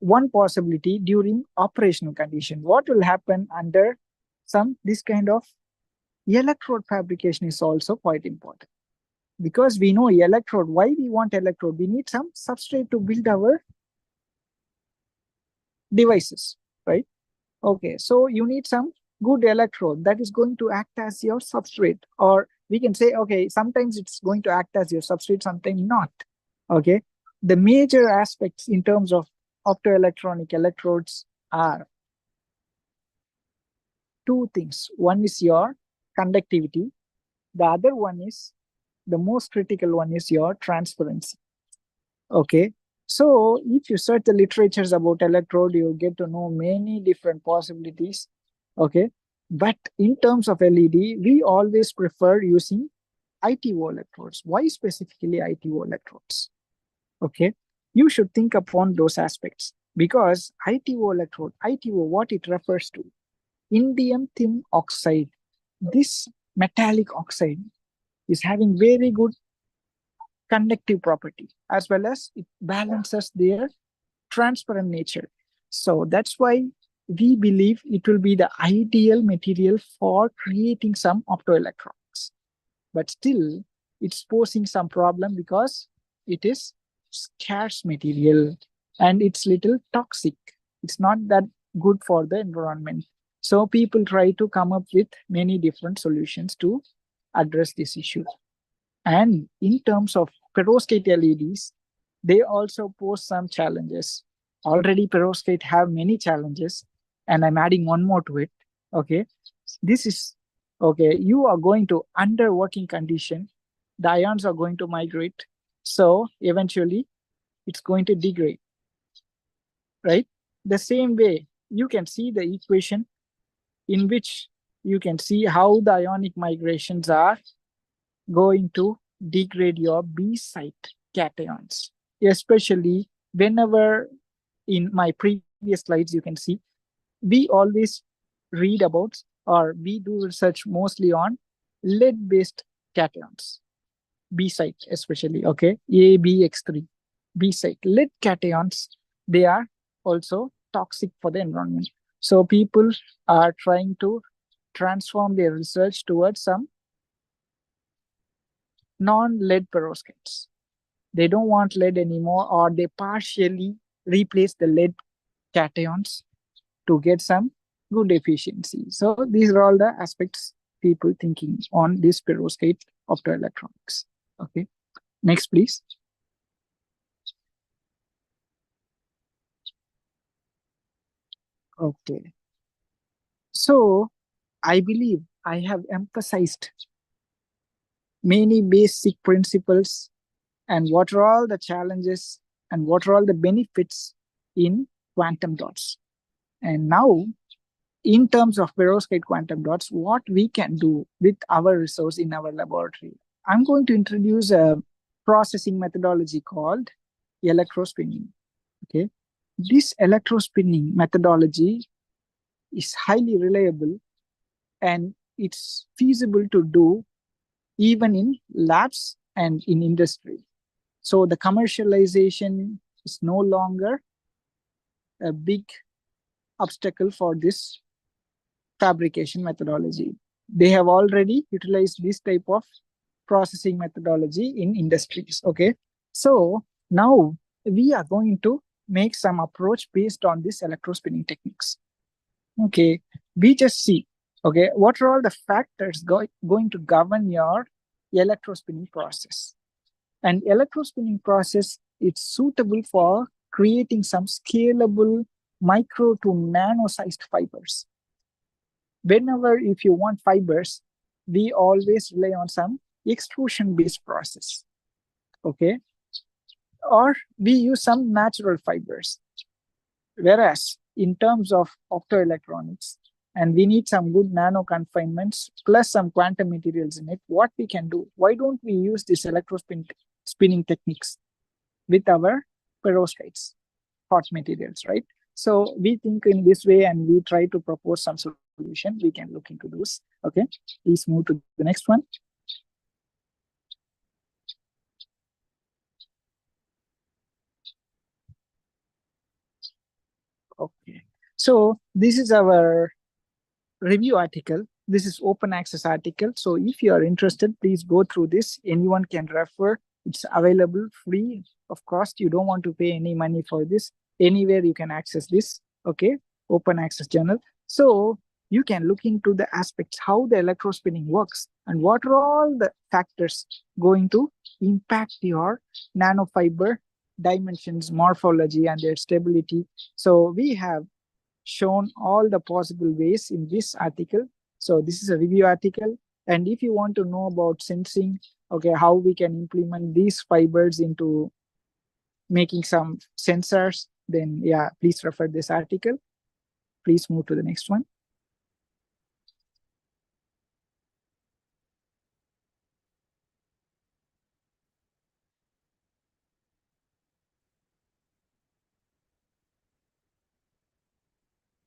one possibility during operational condition. What will happen under some this kind of electrode fabrication is also quite important, because we know electrode. Why we want electrode? We need some substrate to build our devices, right? Okay, so you need some good electrode that is going to act as your substrate, or we can say, okay, sometimes it's going to act as your substrate, sometimes not. Okay, the major aspects in terms of optoelectronic electrodes are two things. One is your conductivity, the other one is, the most critical one is your transparency. Okay, so if you search the literatures about electrode, you get to know many different possibilities. Okay, but in terms of LED, we always prefer using ITO electrodes. Why specifically ITO electrodes? Okay, you should think upon those aspects, because ITO electrode, ITO, what it refers to, indium thin oxide. This metallic oxide is having very good conductive property, as well as it balances their transparent nature. So that's why we believe it will be the ideal material for creating some optoelectronics. But still, it's posing some problem because it is scarce material and it's little toxic. It's not that good for the environment. So people try to come up with many different solutions to address this issue. And in terms of perovskite LEDs, they also pose some challenges. Already perovskite have many challenges, and I'm adding one more to it. Okay, this is okay. You are going to, under working condition, the ions are going to migrate. So eventually it's going to degrade, right? The same way, you can see the equation in which you can see how the ionic migrations are going to degrade your B site cations, especially whenever in my previous slides, you can see we always read about, or we do research mostly on lead based cations, B site especially. Okay, ABX3, B site lead cations, they are also toxic for the environment. So people are trying to transform their research towards some non-lead perovskites. They don't want lead anymore, or they partially replace the lead cations to get some good efficiency. So these are all the aspects people thinking on this perovskite optoelectronics. Okay, next please. Okay, so I believe I have emphasized many basic principles and what are all the challenges and what are all the benefits in quantum dots. And now, in terms of perovskite quantum dots, what we can do with our resource in our laboratory. I'm going to introduce a processing methodology called electrospinning. Okay, this electrospinning methodology is highly reliable and it's feasible to do even in labs and in industry. So the commercialization is no longer a big obstacle for this fabrication methodology. They have already utilized this type of processing methodology in industries. Okay, so now we are going to make some approach based on this electrospinning techniques. Okay, we just see, okay, what are all the factors going to govern your electrospinning process. And electrospinning process, it's suitable for creating some scalable micro to nano sized fibers. Whenever if you want fibers, we always rely on some extrusion based process. Okay, or we use some natural fibers. Whereas in terms of optoelectronics, and we need some good nano confinements plus some quantum materials in it, what we can do? Why don't we use this spinning techniques with our perovskites, hot materials, right? So we think in this way and we try to propose some solution. We can look into those. Okay, please move to the next one. Okay, so this is our review article. This is open access article. So if you are interested, please go through this. Anyone can refer. It's available free of cost. You don't want to pay any money for this. Anywhere you can access this. Okay, open access journal. So you can look into the aspects how the electrospinning works and what are all the factors going to impact your nanofiber dimensions, morphology, and their stability. So we have shown all the possible ways in this article. So this is a review article. And if you want to know about sensing, okay, how we can implement these fibers into making some sensors, then yeah, please refer this article. Please move to the next one.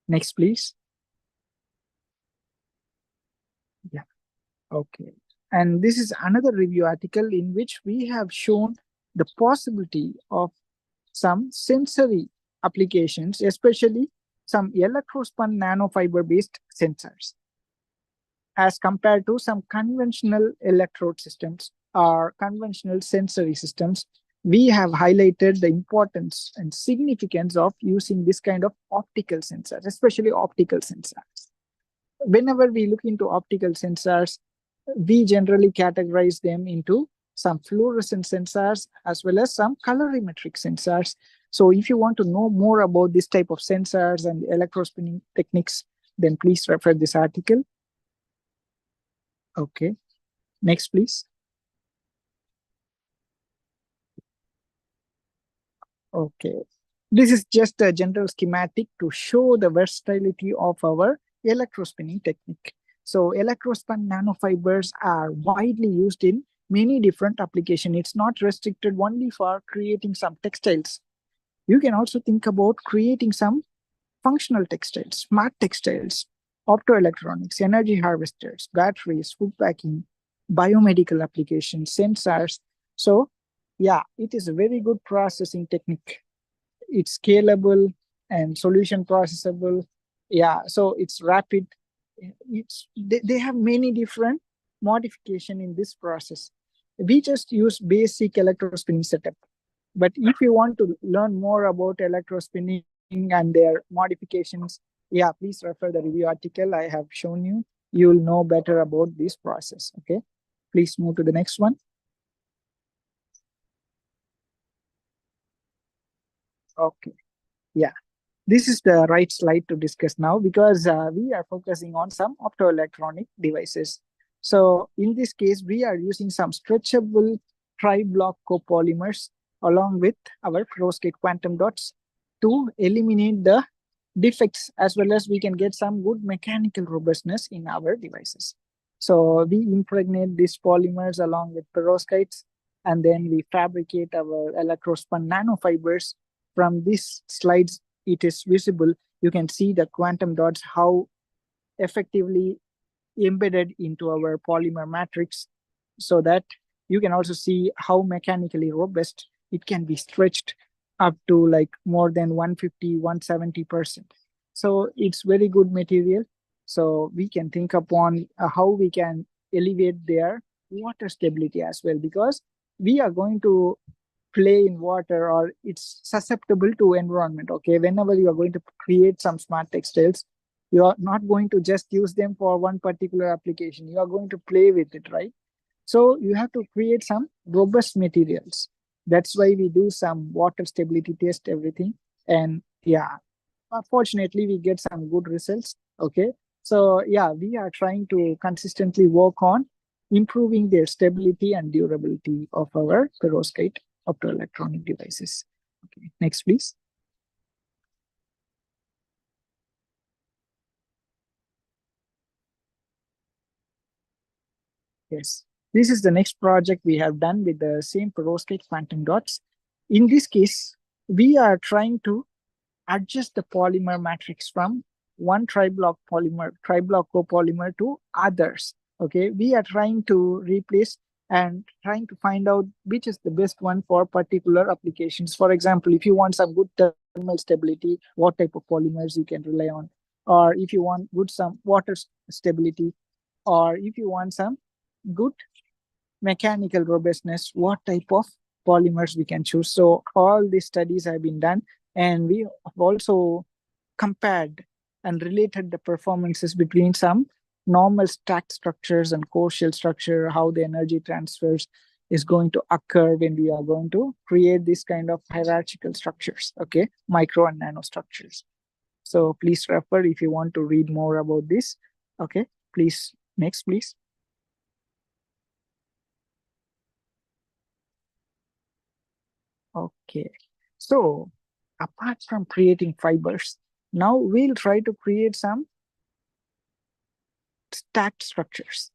Next, please. Yeah, okay. And this is another review article in which we have shown the possibility of some sensory applications, especially some electrospun nanofiber based sensors, as compared to some conventional electrode systems or conventional sensory systems. We have highlighted the importance and significance of using this kind of optical sensors, especially optical sensors. Whenever we look into optical sensors, we generally categorize them into some fluorescent sensors as well as some colorimetric sensors. So if you want to know more about this type of sensors and electrospinning techniques, then please refer this article. Okay, next please. Okay, this is just a general schematic to show the versatility of our electrospinning technique. So electrospun nanofibers are widely used in many different applications. It's not restricted only for creating some textiles. You can also think about creating some functional textiles, smart textiles, optoelectronics, energy harvesters, batteries, food packing, biomedical applications, sensors. So yeah, it is a very good processing technique. It's scalable and solution processable. Yeah, so it's rapid. They have many different modification in this process. We just use basic electrospinning setup. But if you want to learn more about electrospinning and their modifications, yeah, please refer the review article I have shown you. You will know better about this process. Okay, please move to the next one. Okay, yeah. This is the right slide to discuss now because we are focusing on some optoelectronic devices. So in this case, we are using some stretchable tri-block copolymers along with our perovskite quantum dots to eliminate the defects as well as we can get some good mechanical robustness in our devices. So we impregnate these polymers along with perovskites and then we fabricate our electrospun nanofibers. From these slides, it is visible. You can see the quantum dots, how effectively embedded into our polymer matrix so that you can also see how mechanically robust it can be stretched up to like more than 150, 170%. So it's very good material. So we can think upon how we can elevate their water stability as well, because we are going to play in water or it's susceptible to environment. Okay, whenever you are going to create some smart textiles, you are not going to just use them for one particular application. You are going to play with it, right? So you have to create some robust materials. That's why we do some water stability test, everything. And yeah, fortunately, we get some good results. Okay. So yeah, we are trying to consistently work on improving their stability and durability of our perovskite optoelectronic devices. Okay. Next, please. Yes. This is the next project we have done with the same perovskite quantum dots. In this case, we are trying to adjust the polymer matrix from one triblock copolymer to others. Okay, we are trying to replace and trying to find out which is the best one for particular applications. For example, if you want some good thermal stability, what type of polymers you can rely on, or if you want good some water stability, or if you want some good mechanical robustness, what type of polymers we can choose. So all these studies have been done, and we have also compared and related the performances between some normal stacked structures and core shell structure, how the energy transfers is going to occur when we are going to create this kind of hierarchical structures, okay, micro and nano structures. So please refer if you want to read more about this. Okay, please, next, please. Okay. So apart from creating fibers, now we'll try to create some stacked structures,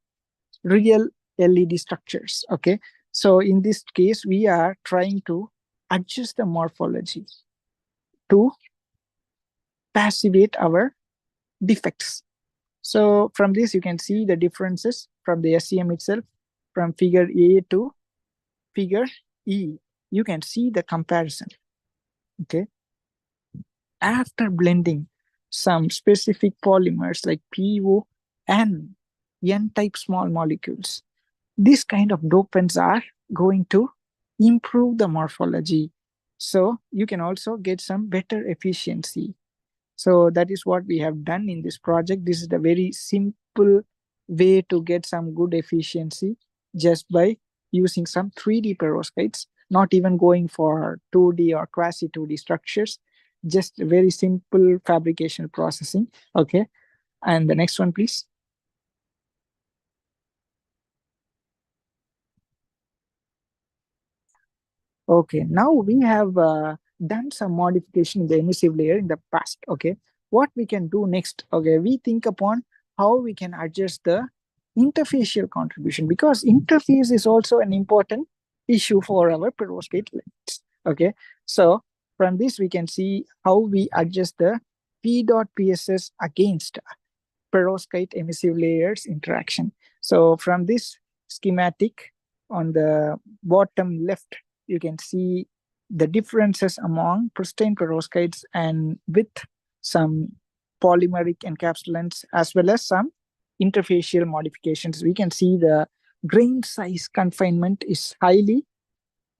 real LED structures. Okay. So in this case, we are trying to adjust the morphology to passivate our defects. So from this, you can see the differences from the SEM itself, from figure A to figure E. You can see the comparison. Okay. After blending some specific polymers like PO and N-type small molecules, these kind of dopants are going to improve the morphology. So you can also get some better efficiency. So that is what we have done in this project. This is the very simple way to get some good efficiency just by using some 3D perovskites, not even going for 2D or quasi 2D structures, just very simple fabrication processing. Okay. And the next one, please. Okay, now we have done some modification in the emissive layer in the past. Okay, what we can do next? Okay, we think upon how we can adjust the interfacial contribution, because interface is also an important issue for our perovskite lens. Okay, so from this we can see how we adjust the P dot PSS against perovskite emissive layers interaction. So from this schematic on the bottom left, you can see the differences among pristine perovskites and with some polymeric encapsulants as well as some interfacial modifications. We can see the grain size confinement is highly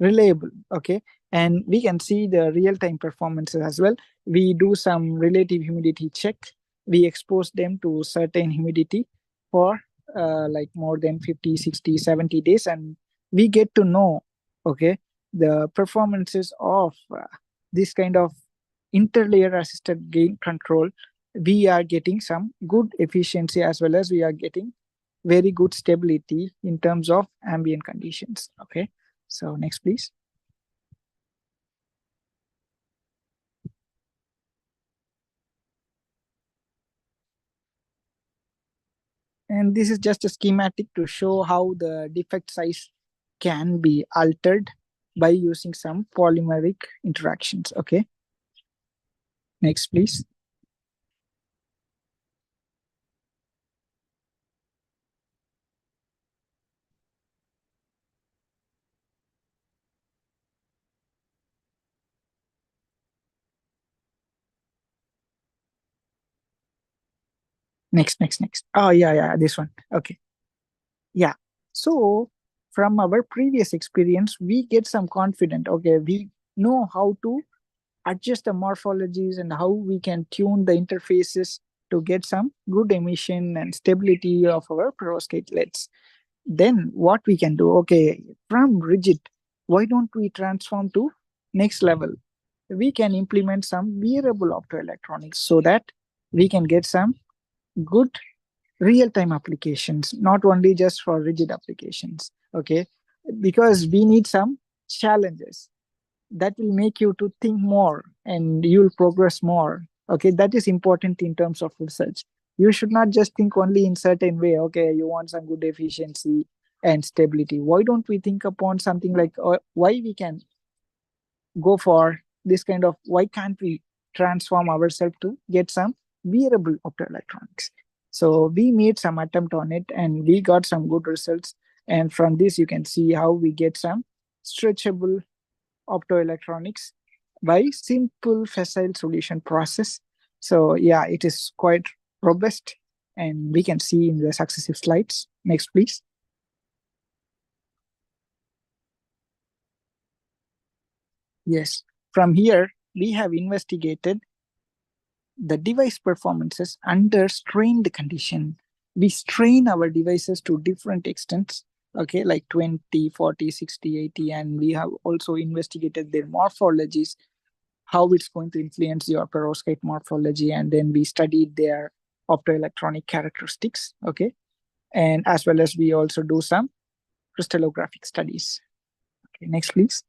reliable. Okay, and we can see the real-time performances as well. We do some relative humidity check. We expose them to certain humidity for like more than 50, 60, 70 days, and we get to know, okay, the performances of this kind of interlayer assisted gain control. We are getting some good efficiency as well as we are getting very good stability in terms of ambient conditions. Okay, so next, please. And this is just a schematic to show how the defect size can be altered by using some polymeric interactions. Okay. Next, please. Next. Oh, yeah, this one. Okay. Yeah. So from our previous experience, we get some confident. Okay, we know how to adjust the morphologies and how we can tune the interfaces to get some good emission and stability of our perovskite LEDs. Then what we can do, okay, from rigid, why don't we transform to next level? We can implement some wearable optoelectronics so that we can get some good real-time applications, not only just for rigid applications. Okay, because we need some challenges that will make you to think more and you'll progress more. Okay, that is important in terms of research. You should not just think only in certain way. Okay, you want some good efficiency and stability. Why don't we think upon something like why we can go for this kind of, why can't we transform ourselves to get some wearable optoelectronics? So we made some attempt on it and we got some good results. And from this, you can see how we get some stretchable optoelectronics by simple facile solution process. So yeah, it is quite robust and we can see in the successive slides. Next, please. Yes, from here, we have investigated the device performances under strained condition. We strain our devices to different extents, okay, like 20, 40, 60, 80, and we have also investigated their morphologies, how it's going to influence your perovskite morphology, and then we studied their optoelectronic characteristics, okay, and as well as we also do some crystallographic studies. Okay, next, please.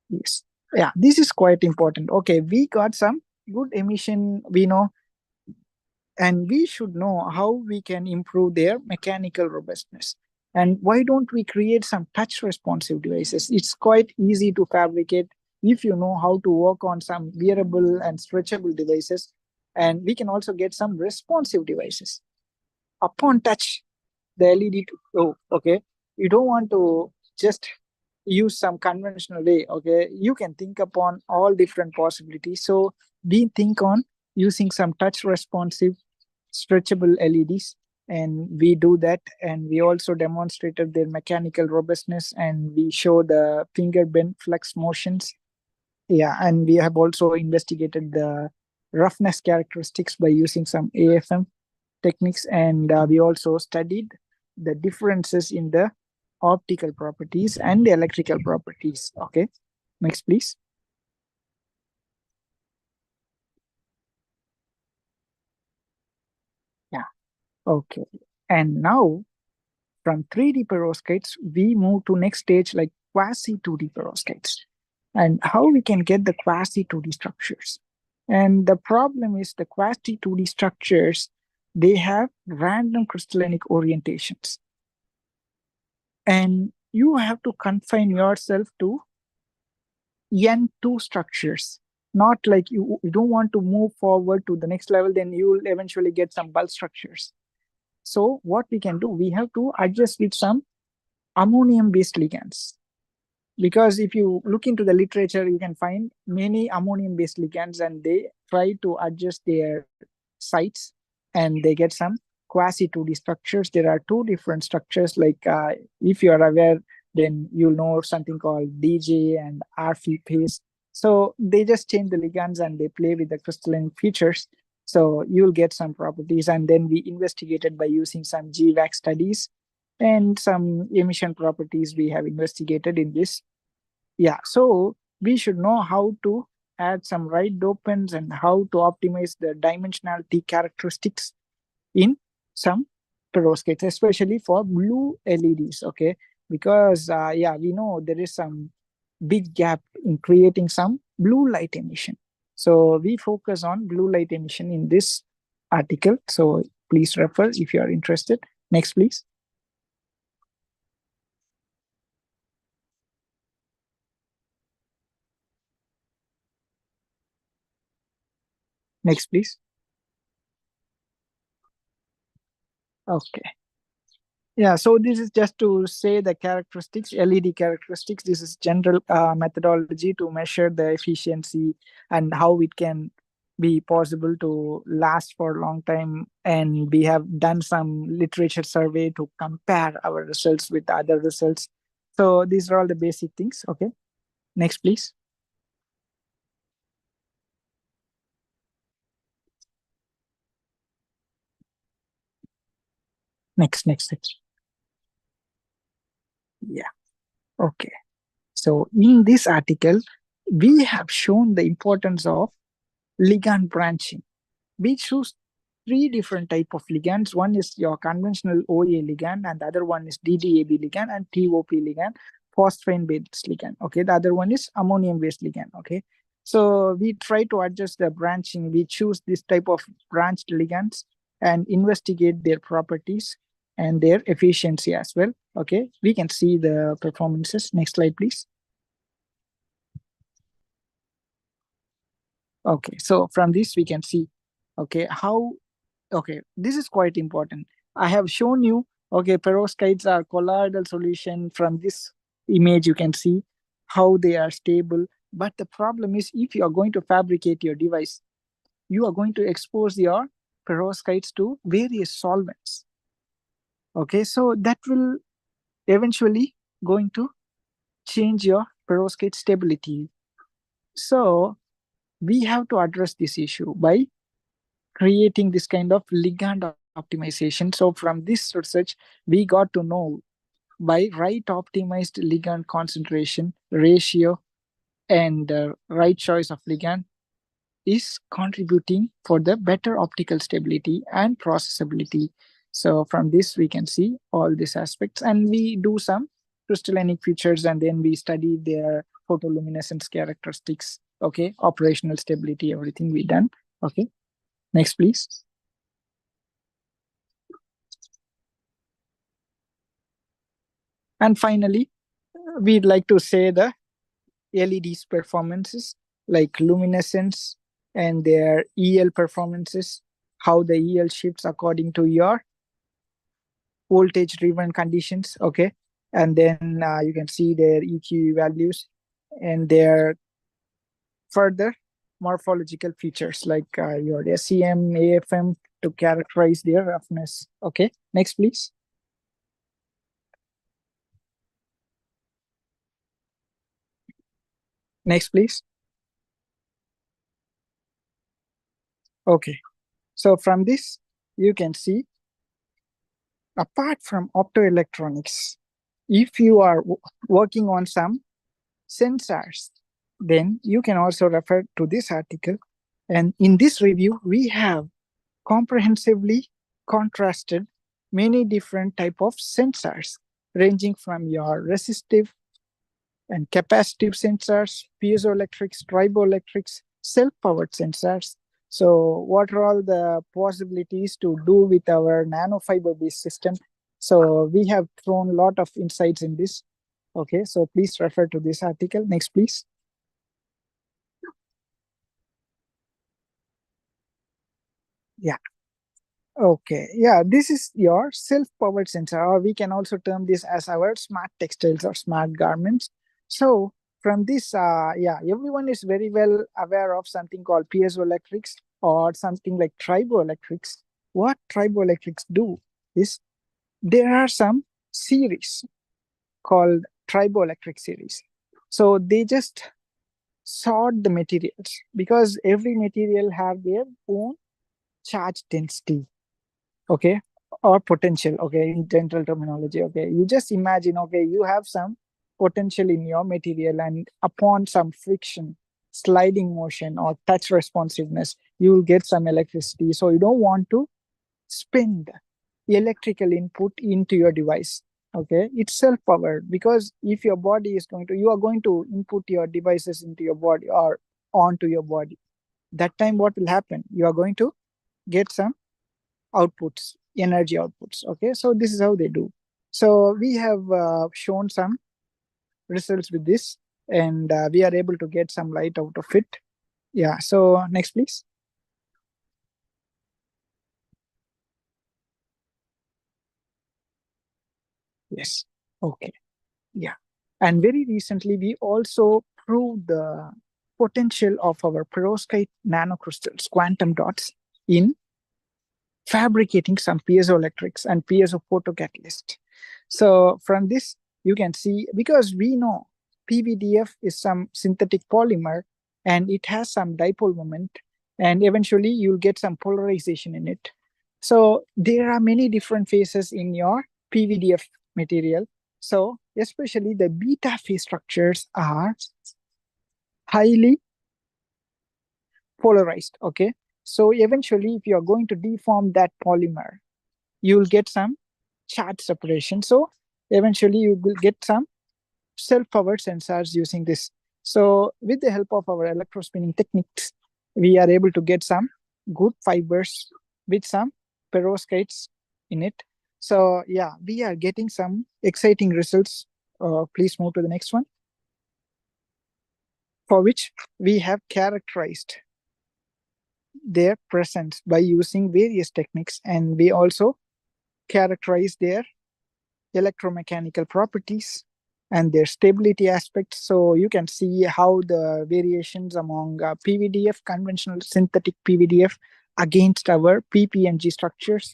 Yes. Yeah, this is quite important. Okay, we got some good emission, we know, and we should know how we can improve their mechanical robustness. And why don't we create some touch responsive devices? It's quite easy to fabricate if you know how to work on some wearable and stretchable devices. And we can also get some responsive devices. Upon touch, the LED to glow, okay? You don't want to just use some conventional way, okay? You can think upon all different possibilities. So we think on using some touch responsive stretchable LEDs, and we do that. And we also demonstrated their mechanical robustness and we show the finger bend flex motions. Yeah, and we have also investigated the roughness characteristics by using some AFM techniques, and we also studied the differences in the optical properties and the electrical properties. Okay, next, please. Yeah, okay. And now from 3D perovskites, we move to next stage like quasi 2D perovskites, and how we can get the quasi 2D structures. And the problem is the quasi 2D structures, they have random crystallinic orientations. And you have to confine yourself to N2 structures. Not like you don't want to move forward to the next level, then you will eventually get some bulk structures. So what we can do, we have to adjust with some ammonium-based ligands. Because if you look into the literature, you can find many ammonium-based ligands and they try to adjust their sites and they get some quasi 2D structures. There are two different structures, like if you are aware, then you'll know something called DJ and RF phase. So they just change the ligands and they play with the crystalline features. So you'll get some properties. And then we investigated by using some GVAC studies and some emission properties we have investigated in this. Yeah, so we should know how to add some right dopants and how to optimize the dimensionality characteristics in some perovskites, especially for blue LEDs, okay? Because, yeah, we know there is some big gap in creating some blue light emission. So we focus on blue light emission in this article. So please refer if you are interested. Next, please. Next, please. Okay. Yeah, so this is just to say the characteristics, LED characteristics. This is general methodology to measure the efficiency and how it can be possible to last for a long time, and we have done some literature survey to compare our results with other results. So these are all the basic things. Okay, next please. Next. Yeah, okay. So in this article we have shown the importance of ligand branching. We choose three different type of ligands. One is your conventional OA ligand, and the other one is DDAB ligand and TOP ligand, phosphine based ligand. Okay, the other one is ammonium based ligand. Okay, so we try to adjust the branching. We choose this type of branched ligands and investigate their properties and their efficiency as well. Okay, we can see the performances. Next slide, please. Okay, so from this we can see, okay, how, okay, this is quite important. I have shown you, okay, perovskites are colloidal solution. From this image you can see how they are stable. But the problem is, if you are going to fabricate your device, you are going to expose your perovskites to various solvents. Okay, so that will eventually going to change your perovskite stability. So we have to address this issue by creating this kind of ligand optimization. So from this research, we got to know by right optimized ligand concentration ratio and right choice of ligand is contributing for the better optical stability and processability. So from this we can see all these aspects, and we do some crystallinic features, and then we study their photoluminescence characteristics. Okay, operational stability, everything we done. Okay, next please. And finally, we'd like to say the LED's performances, like luminescence and their EL performances, how the EL shifts according to your voltage driven conditions. Okay. And then you can see their EQ values and their further morphological features like your SEM, AFM to characterize their roughness. Okay. Next, please. Next, please. Okay. So from this, you can see, apart from optoelectronics, if you are working on some sensors, then you can also refer to this article. And in this review, we have comprehensively contrasted many different type of sensors, ranging from your resistive and capacitive sensors, piezoelectrics, triboelectrics, self-powered sensors. So what are all the possibilities to do with our nanofiber-based system? So we have thrown a lot of insights in this. Okay, so please refer to this article. Next, please. Yeah. Okay. Yeah, this is your self-powered sensor, or we can also term this as our smart textiles or smart garments. So from this, yeah, everyone is very well aware of something called piezoelectrics or something like triboelectrics. What triboelectrics do is there are some series called triboelectric series. So they just sort the materials because every material have their own charge density, okay, or potential, okay, in general terminology. Okay, you just imagine, okay, you have some potential in your material, and upon some friction, sliding motion or touch responsiveness, you will get some electricity. So you don't want to spend electrical input into your device. Okay, it's self-powered, because if your body is going to, you are going to input your devices into your body or onto your body, that time what will happen, you are going to get some outputs, energy outputs. Okay, so this is how they do. So we have shown some results with this, and we are able to get some light out of it. Yeah, so next please. Yes. Okay. Yeah. And very recently we also proved the potential of our perovskite nanocrystals, quantum dots, in fabricating some piezoelectrics and piezo photocatalyst. So from this, you can see, because we know PVDF is some synthetic polymer and it has some dipole moment, and eventually you'll get some polarization in it. So there are many different phases in your PVDF material. So especially the beta phase structures are highly polarized. Okay. So eventually, if you are going to deform that polymer, you'll get some charge separation. So eventually, you will get some self-powered sensors using this. So with the help of our electrospinning techniques, we are able to get some good fibers with some perovskites in it. So yeah, we are getting some exciting results. Please move to the next one. For which we have characterized their presence by using various techniques, and we also characterize their electromechanical properties and their stability aspects. So you can see how the variations among PVDF, conventional synthetic PVDF, against our PPNG structures,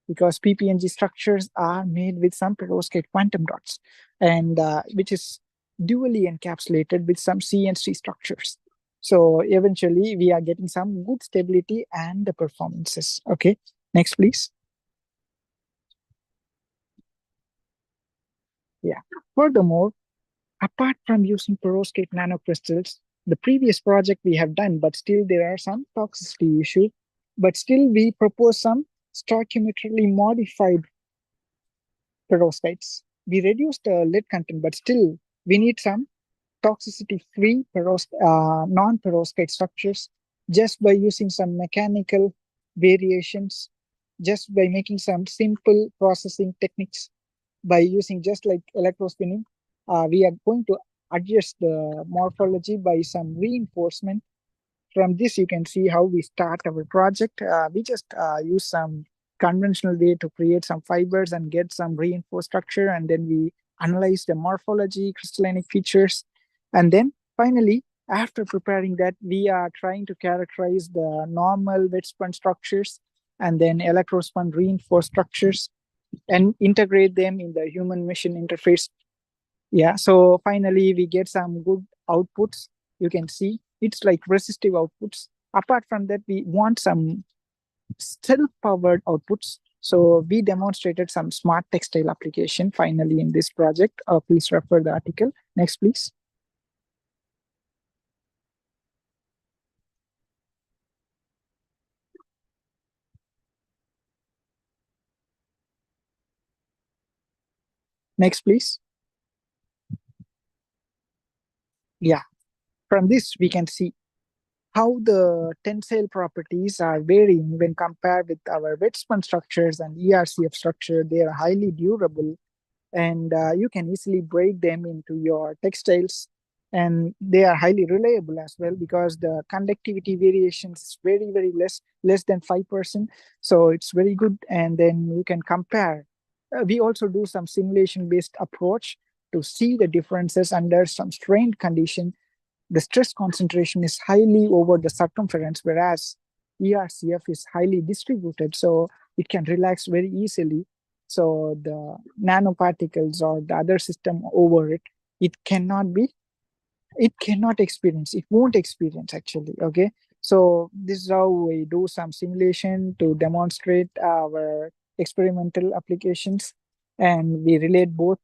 because PPNG structures are made with some perovskite quantum dots, and which is dually encapsulated with some CNC structures. So eventually we are getting some good stability and the performances. Okay, next please. Yeah. Furthermore, apart from using perovskite nanocrystals, the previous project we have done, but still there are some toxicity issues. But still we propose some stoichiometrically modified perovskites. We reduced the lead content, but still we need some toxicity-free non-perovskite structures just by using some mechanical variations, just by making some simple processing techniques, by using just like electrospinning. We are going to adjust the morphology by some reinforcement. From this, you can see how we start our project. We just use some conventional way to create some fibers and get some reinforced structure, and then we analyze the morphology, crystallinic features, and then finally, after preparing that, we are trying to characterize the normal wet spun structures and then electrospun reinforced structures and integrate them in the human machine interface. Yeah, so finally we get some good outputs. You can see it's like resistive outputs. Apart from that, we want some self-powered outputs. So we demonstrated some smart textile application finally in this project. Please refer the article. Next, please. Next, please. Yeah, from this we can see how the tensile properties are varying when compared with our wet spun structures and ERCF structure. They are highly durable, and you can easily break them into your textiles, and they are highly reliable as well because the conductivity variations is very less than 5%. So it's very good, and then you can compare. We also do some simulation based approach to see the differences under some strained condition. The stress concentration is highly over the circumference, whereas ERCF is highly distributed, so it can relax very easily. So the nanoparticles or the other system over it, it cannot be, it cannot experience, it won't experience actually. Okay. So this is how we do some simulation to demonstrate our experimental applications, and we relate both,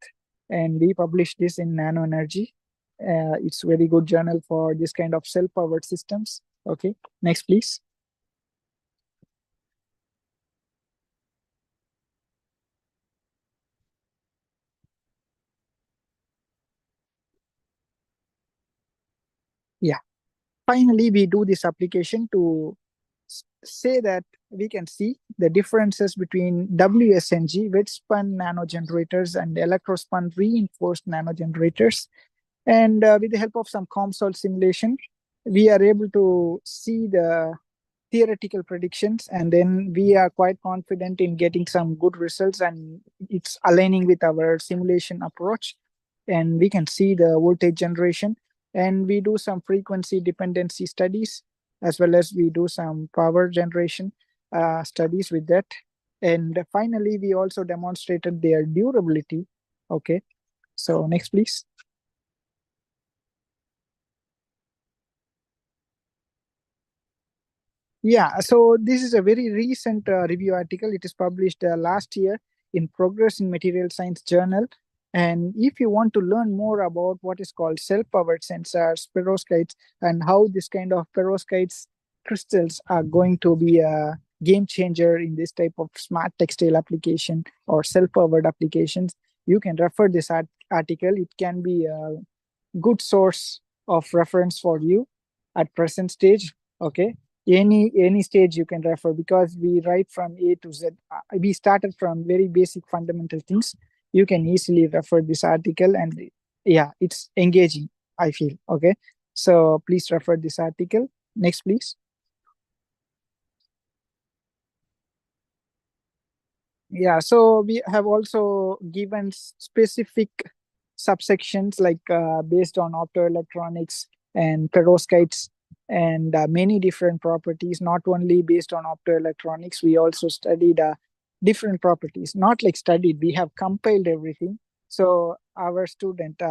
and we publish this in Nano Energy. It's very good journal for this kind of self-powered systems. Okay, next please. Yeah, finally we do this application to say that we can see the differences between WSNG, wet spun nanogenerators, and electrospun reinforced nanogenerators. And with the help of some COMSOL simulation, we are able to see the theoretical predictions, and then we are quite confident in getting some good results, and it's aligning with our simulation approach. And we can see the voltage generation, And we do some frequency dependency studies, as well as we do some power generation studies with that. And finally, we also demonstrated their durability. Okay, so next, please. Yeah, so this is a very recent review article. It is published last year in Progress in Material Science Journal. And if you want to learn more about what is called self-powered sensors, perovskites, and how this kind of perovskites crystals are going to be a game changer in this type of smart textile application or self-powered applications, you can refer this article. It can be a good source of reference for you at present stage. Okay, any stage you can refer, because we write from A to Z. We started from very basic fundamental things. You can easily refer this article, and yeah, it's engaging, I feel. Okay, so please refer this article. Next, please. Yeah, so we have also given specific subsections like based on optoelectronics and perovskites, and many different properties. Not only based on optoelectronics, we also studied different properties. Not like studied, we have compiled everything. So our student,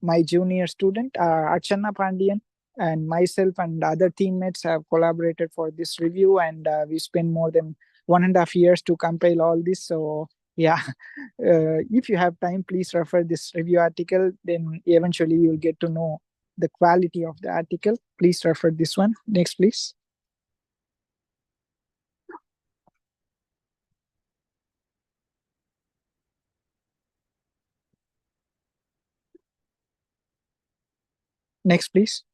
my junior student, Archana Pandian, and myself and other teammates have collaborated for this review, and we spent more than 1.5 years to compile all this. So yeah, if you have time, please refer this review article. Then eventually you'll get to know the quality of the article. Please refer this one. Next, please. Next, please.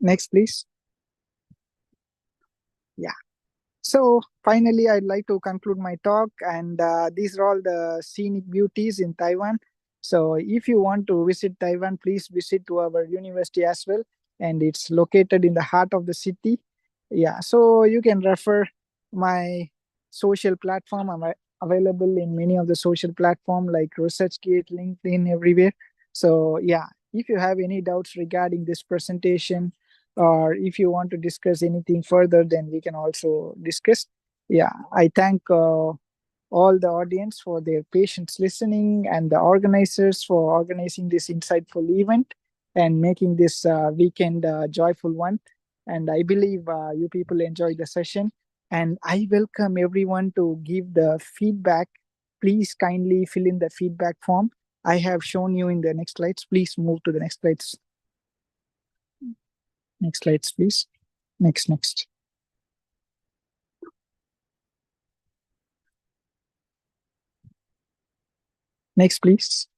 Next, please. Yeah. So finally, I'd like to conclude my talk, and these are all the scenic beauties in Taiwan. So if you want to visit Taiwan, please visit to our university as well, and it's located in the heart of the city. Yeah, so you can refer my social platform. Available in many of the social platform like ResearchGate, LinkedIn, everywhere. So yeah, if you have any doubts regarding this presentation, or if you want to discuss anything further, then we can also discuss. Yeah, I thank all the audience for their patience listening, and the organizers for organizing this insightful event and making this weekend joyful one. And I believe you people enjoy the session, and I welcome everyone to give the feedback. Please kindly fill in the feedback form. I have shown you in the next slides. Please move to the next slides. Next slides, please. Next. Next, please.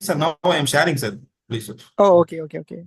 Sir, now I am sharing, sir. Please, sir. Oh, okay.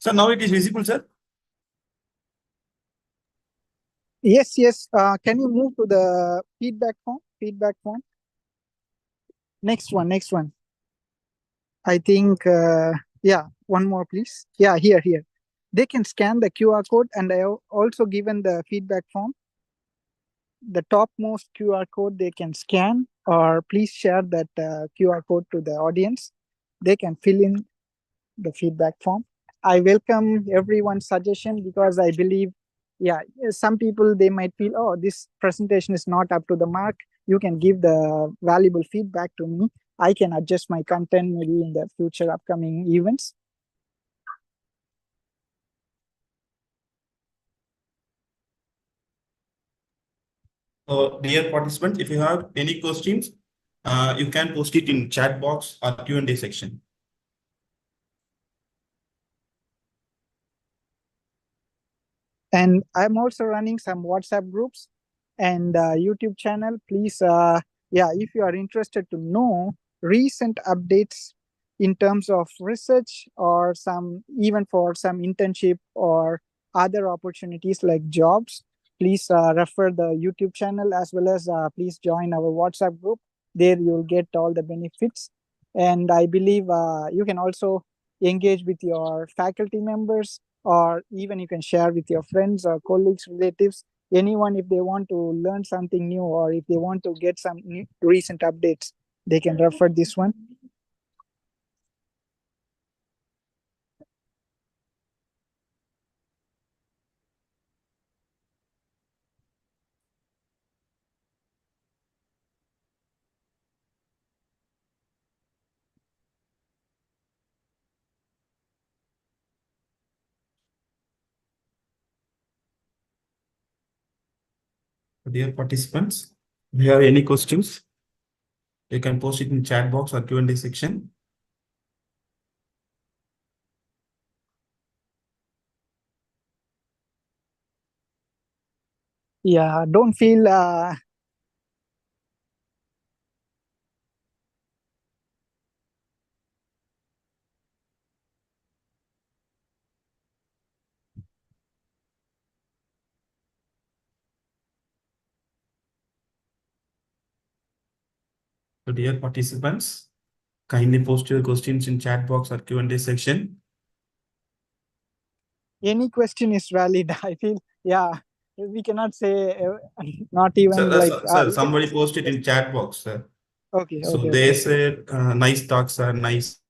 Sir, now it is visible, sir. Yes. Can you move to the feedback form? Feedback form. Next one. I think, yeah, one more, please. Yeah, here. They can scan the QR code, and I have also given the feedback form. The topmost QR code they can scan, or please share that QR code to the audience. They can fill in the feedback form. I welcome everyone's suggestion, because I believe yeah, some people, they might feel, oh, this presentation is not up to the mark. You can give the valuable feedback to me. I can adjust my content maybe in the future upcoming events. So, dear participants, if you have any questions, you can post it in chat box or Q&A section. And I'm also running some WhatsApp groups and YouTube channel. Please, yeah, if you are interested to know recent updates in terms of research or some, even for some internship or other opportunities like jobs, please refer the YouTube channel, as well as please join our WhatsApp group. There you'll get all the benefits. And I believe you can also engage with your faculty members, or even you can share with your friends or colleagues, relatives, anyone, if they want to learn something new or if they want to get some new, recent updates, they can refer this one. Dear participants, if you have any questions, you can post it in chat box or Q&A section. Yeah, don't feel So, dear participants, kindly post your questions in chat box or Q&A section. any question is valid. I feel, yeah, we cannot say not even Sir, like sir, you can somebody ask. posted in chat box, sir. Okay, So okay, they okay, said, nice talks are nice.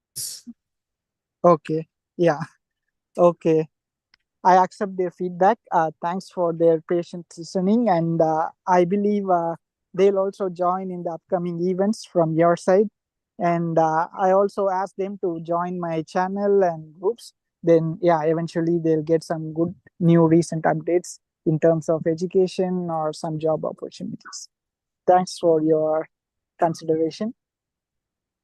okay, yeah, okay. I accept their feedback. Thanks for their patient listening, and I believe they'll also join in the upcoming events from your side. And I also ask them to join my channel and groups. Then, yeah, eventually they'll get some good new recent updates in terms of education or some job opportunities. Thanks for your consideration.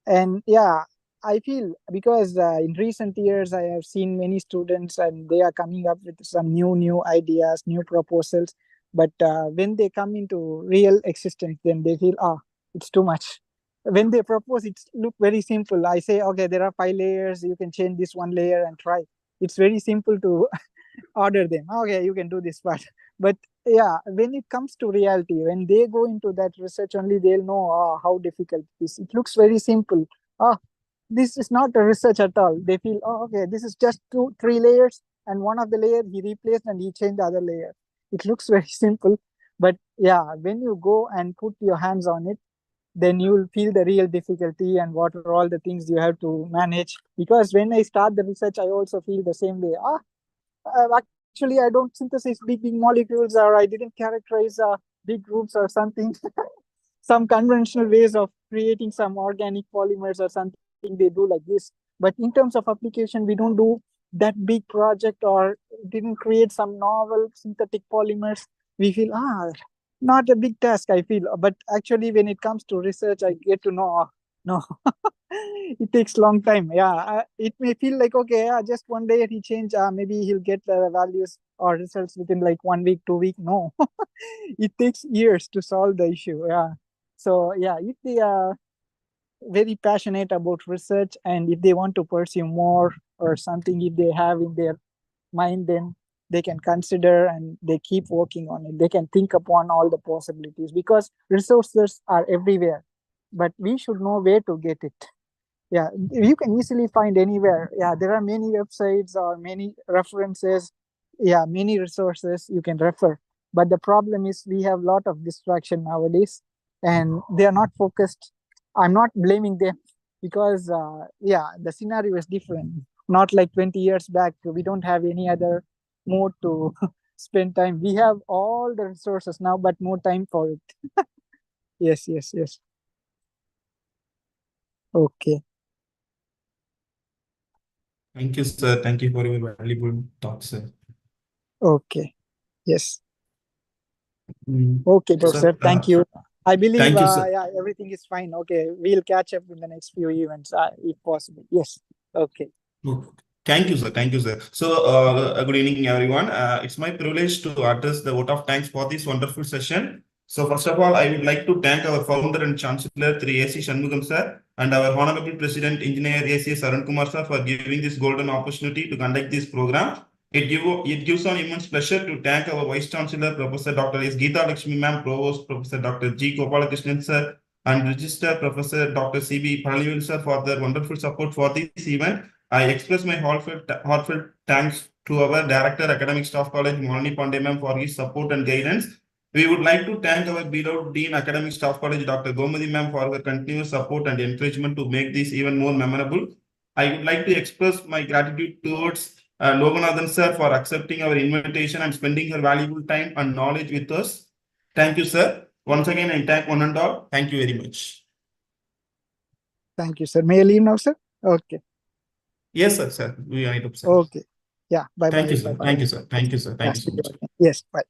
And yeah, I feel, because in recent years I have seen many students and they are coming up with some new ideas, new proposals, but when they come into real existence, then they feel, ah, it's too much. When they propose, it look very simple. I say, okay, there are 5 layers, you can change this one layer and try. It's very simple to order them, okay, you can do this part. But yeah, when it comes to reality, when they go into that research, only they'll know how difficult it is. It looks very simple. Ah, this is not a research at all. They feel, oh, okay, this is just 2 3 layers, and one of the layer he replaced and he changed the other layer. It looks very simple, but yeah, when you go and put your hands on it, then you'll feel the real difficulty and what are all the things you have to manage. Because when I start the research, I also feel the same way. Actually, I don't synthesize big molecules, or I didn't characterize big groups or something. Some conventional ways of creating some organic polymers or something they do like this. But in terms of application, we don't do that big project or didn't create some novel synthetic polymers. We feel, not a big task, I feel. But actually, when it comes to research, I get to know, no, it takes long time. Yeah, it may feel like, okay, just one day he change, maybe he'll get the values or results within like 1 week, 2 week. No, it takes years to solve the issue. Yeah. So yeah, if they are very passionate about research and if they want to pursue more or something, if they have in their mind, then they can consider and they keep working on it. They can think upon all the possibilities, because resources are everywhere, but we should know where to get it. Yeah, you can easily find anywhere. Yeah, there are many websites or many references. Yeah, many resources you can refer. But the problem is we have a lot of distraction nowadays, and they are not focused. I'm not blaming them, because yeah, the scenario is different. Not like 20 years back, we don't have any other mode to spend time. We have all the resources now, but more time for it. Yes, yes, yes. Okay. Thank you, sir. Thank you for your valuable talk, sir. Okay. Yes. Mm. Okay, Sir, Professor. Thank you. I believe thank you, sir. yeah, everything is fine. Okay. We'll catch up in the next few events, if possible. Yes. Okay. Thank you, sir. Thank you, sir. So, good evening, everyone. It's my privilege to address the vote of thanks for this wonderful session. So, first of all, I would like to thank our founder and chancellor, Sri A.C. Shanmugam, sir, and our honorable president, engineer A.C. Arun Kumar, sir, for giving this golden opportunity to conduct this program. It gives an immense pleasure to thank our vice chancellor, Professor Dr. S. Geeta Lakshmi, ma'am, provost, Professor Dr. G. Gopalakrishnan, sir, and Register Professor Dr. C.B. Palanivel, sir, for their wonderful support for this event. I express my heartfelt thanks to our Director, Academic Staff College, Molani Pandey ma'am, for his support and guidance. We would like to thank our beloved Dean, Academic Staff College, Dr. Gomadi ma'am, for her continuous support and encouragement to make this even more memorable. I would like to express my gratitude towards Loganathan sir for accepting our invitation and spending her valuable time and knowledge with us. Thank you, sir. Once again, I thank one and all. Thank you very much. Thank you, sir. May I leave now, sir? Okay. Yes, sir. We are up, sir. Okay. Yeah. Bye bye. Thank you, sir. Bye bye. Thank you, sir. Thank you, sir. Thank you so much. Yes. Bye.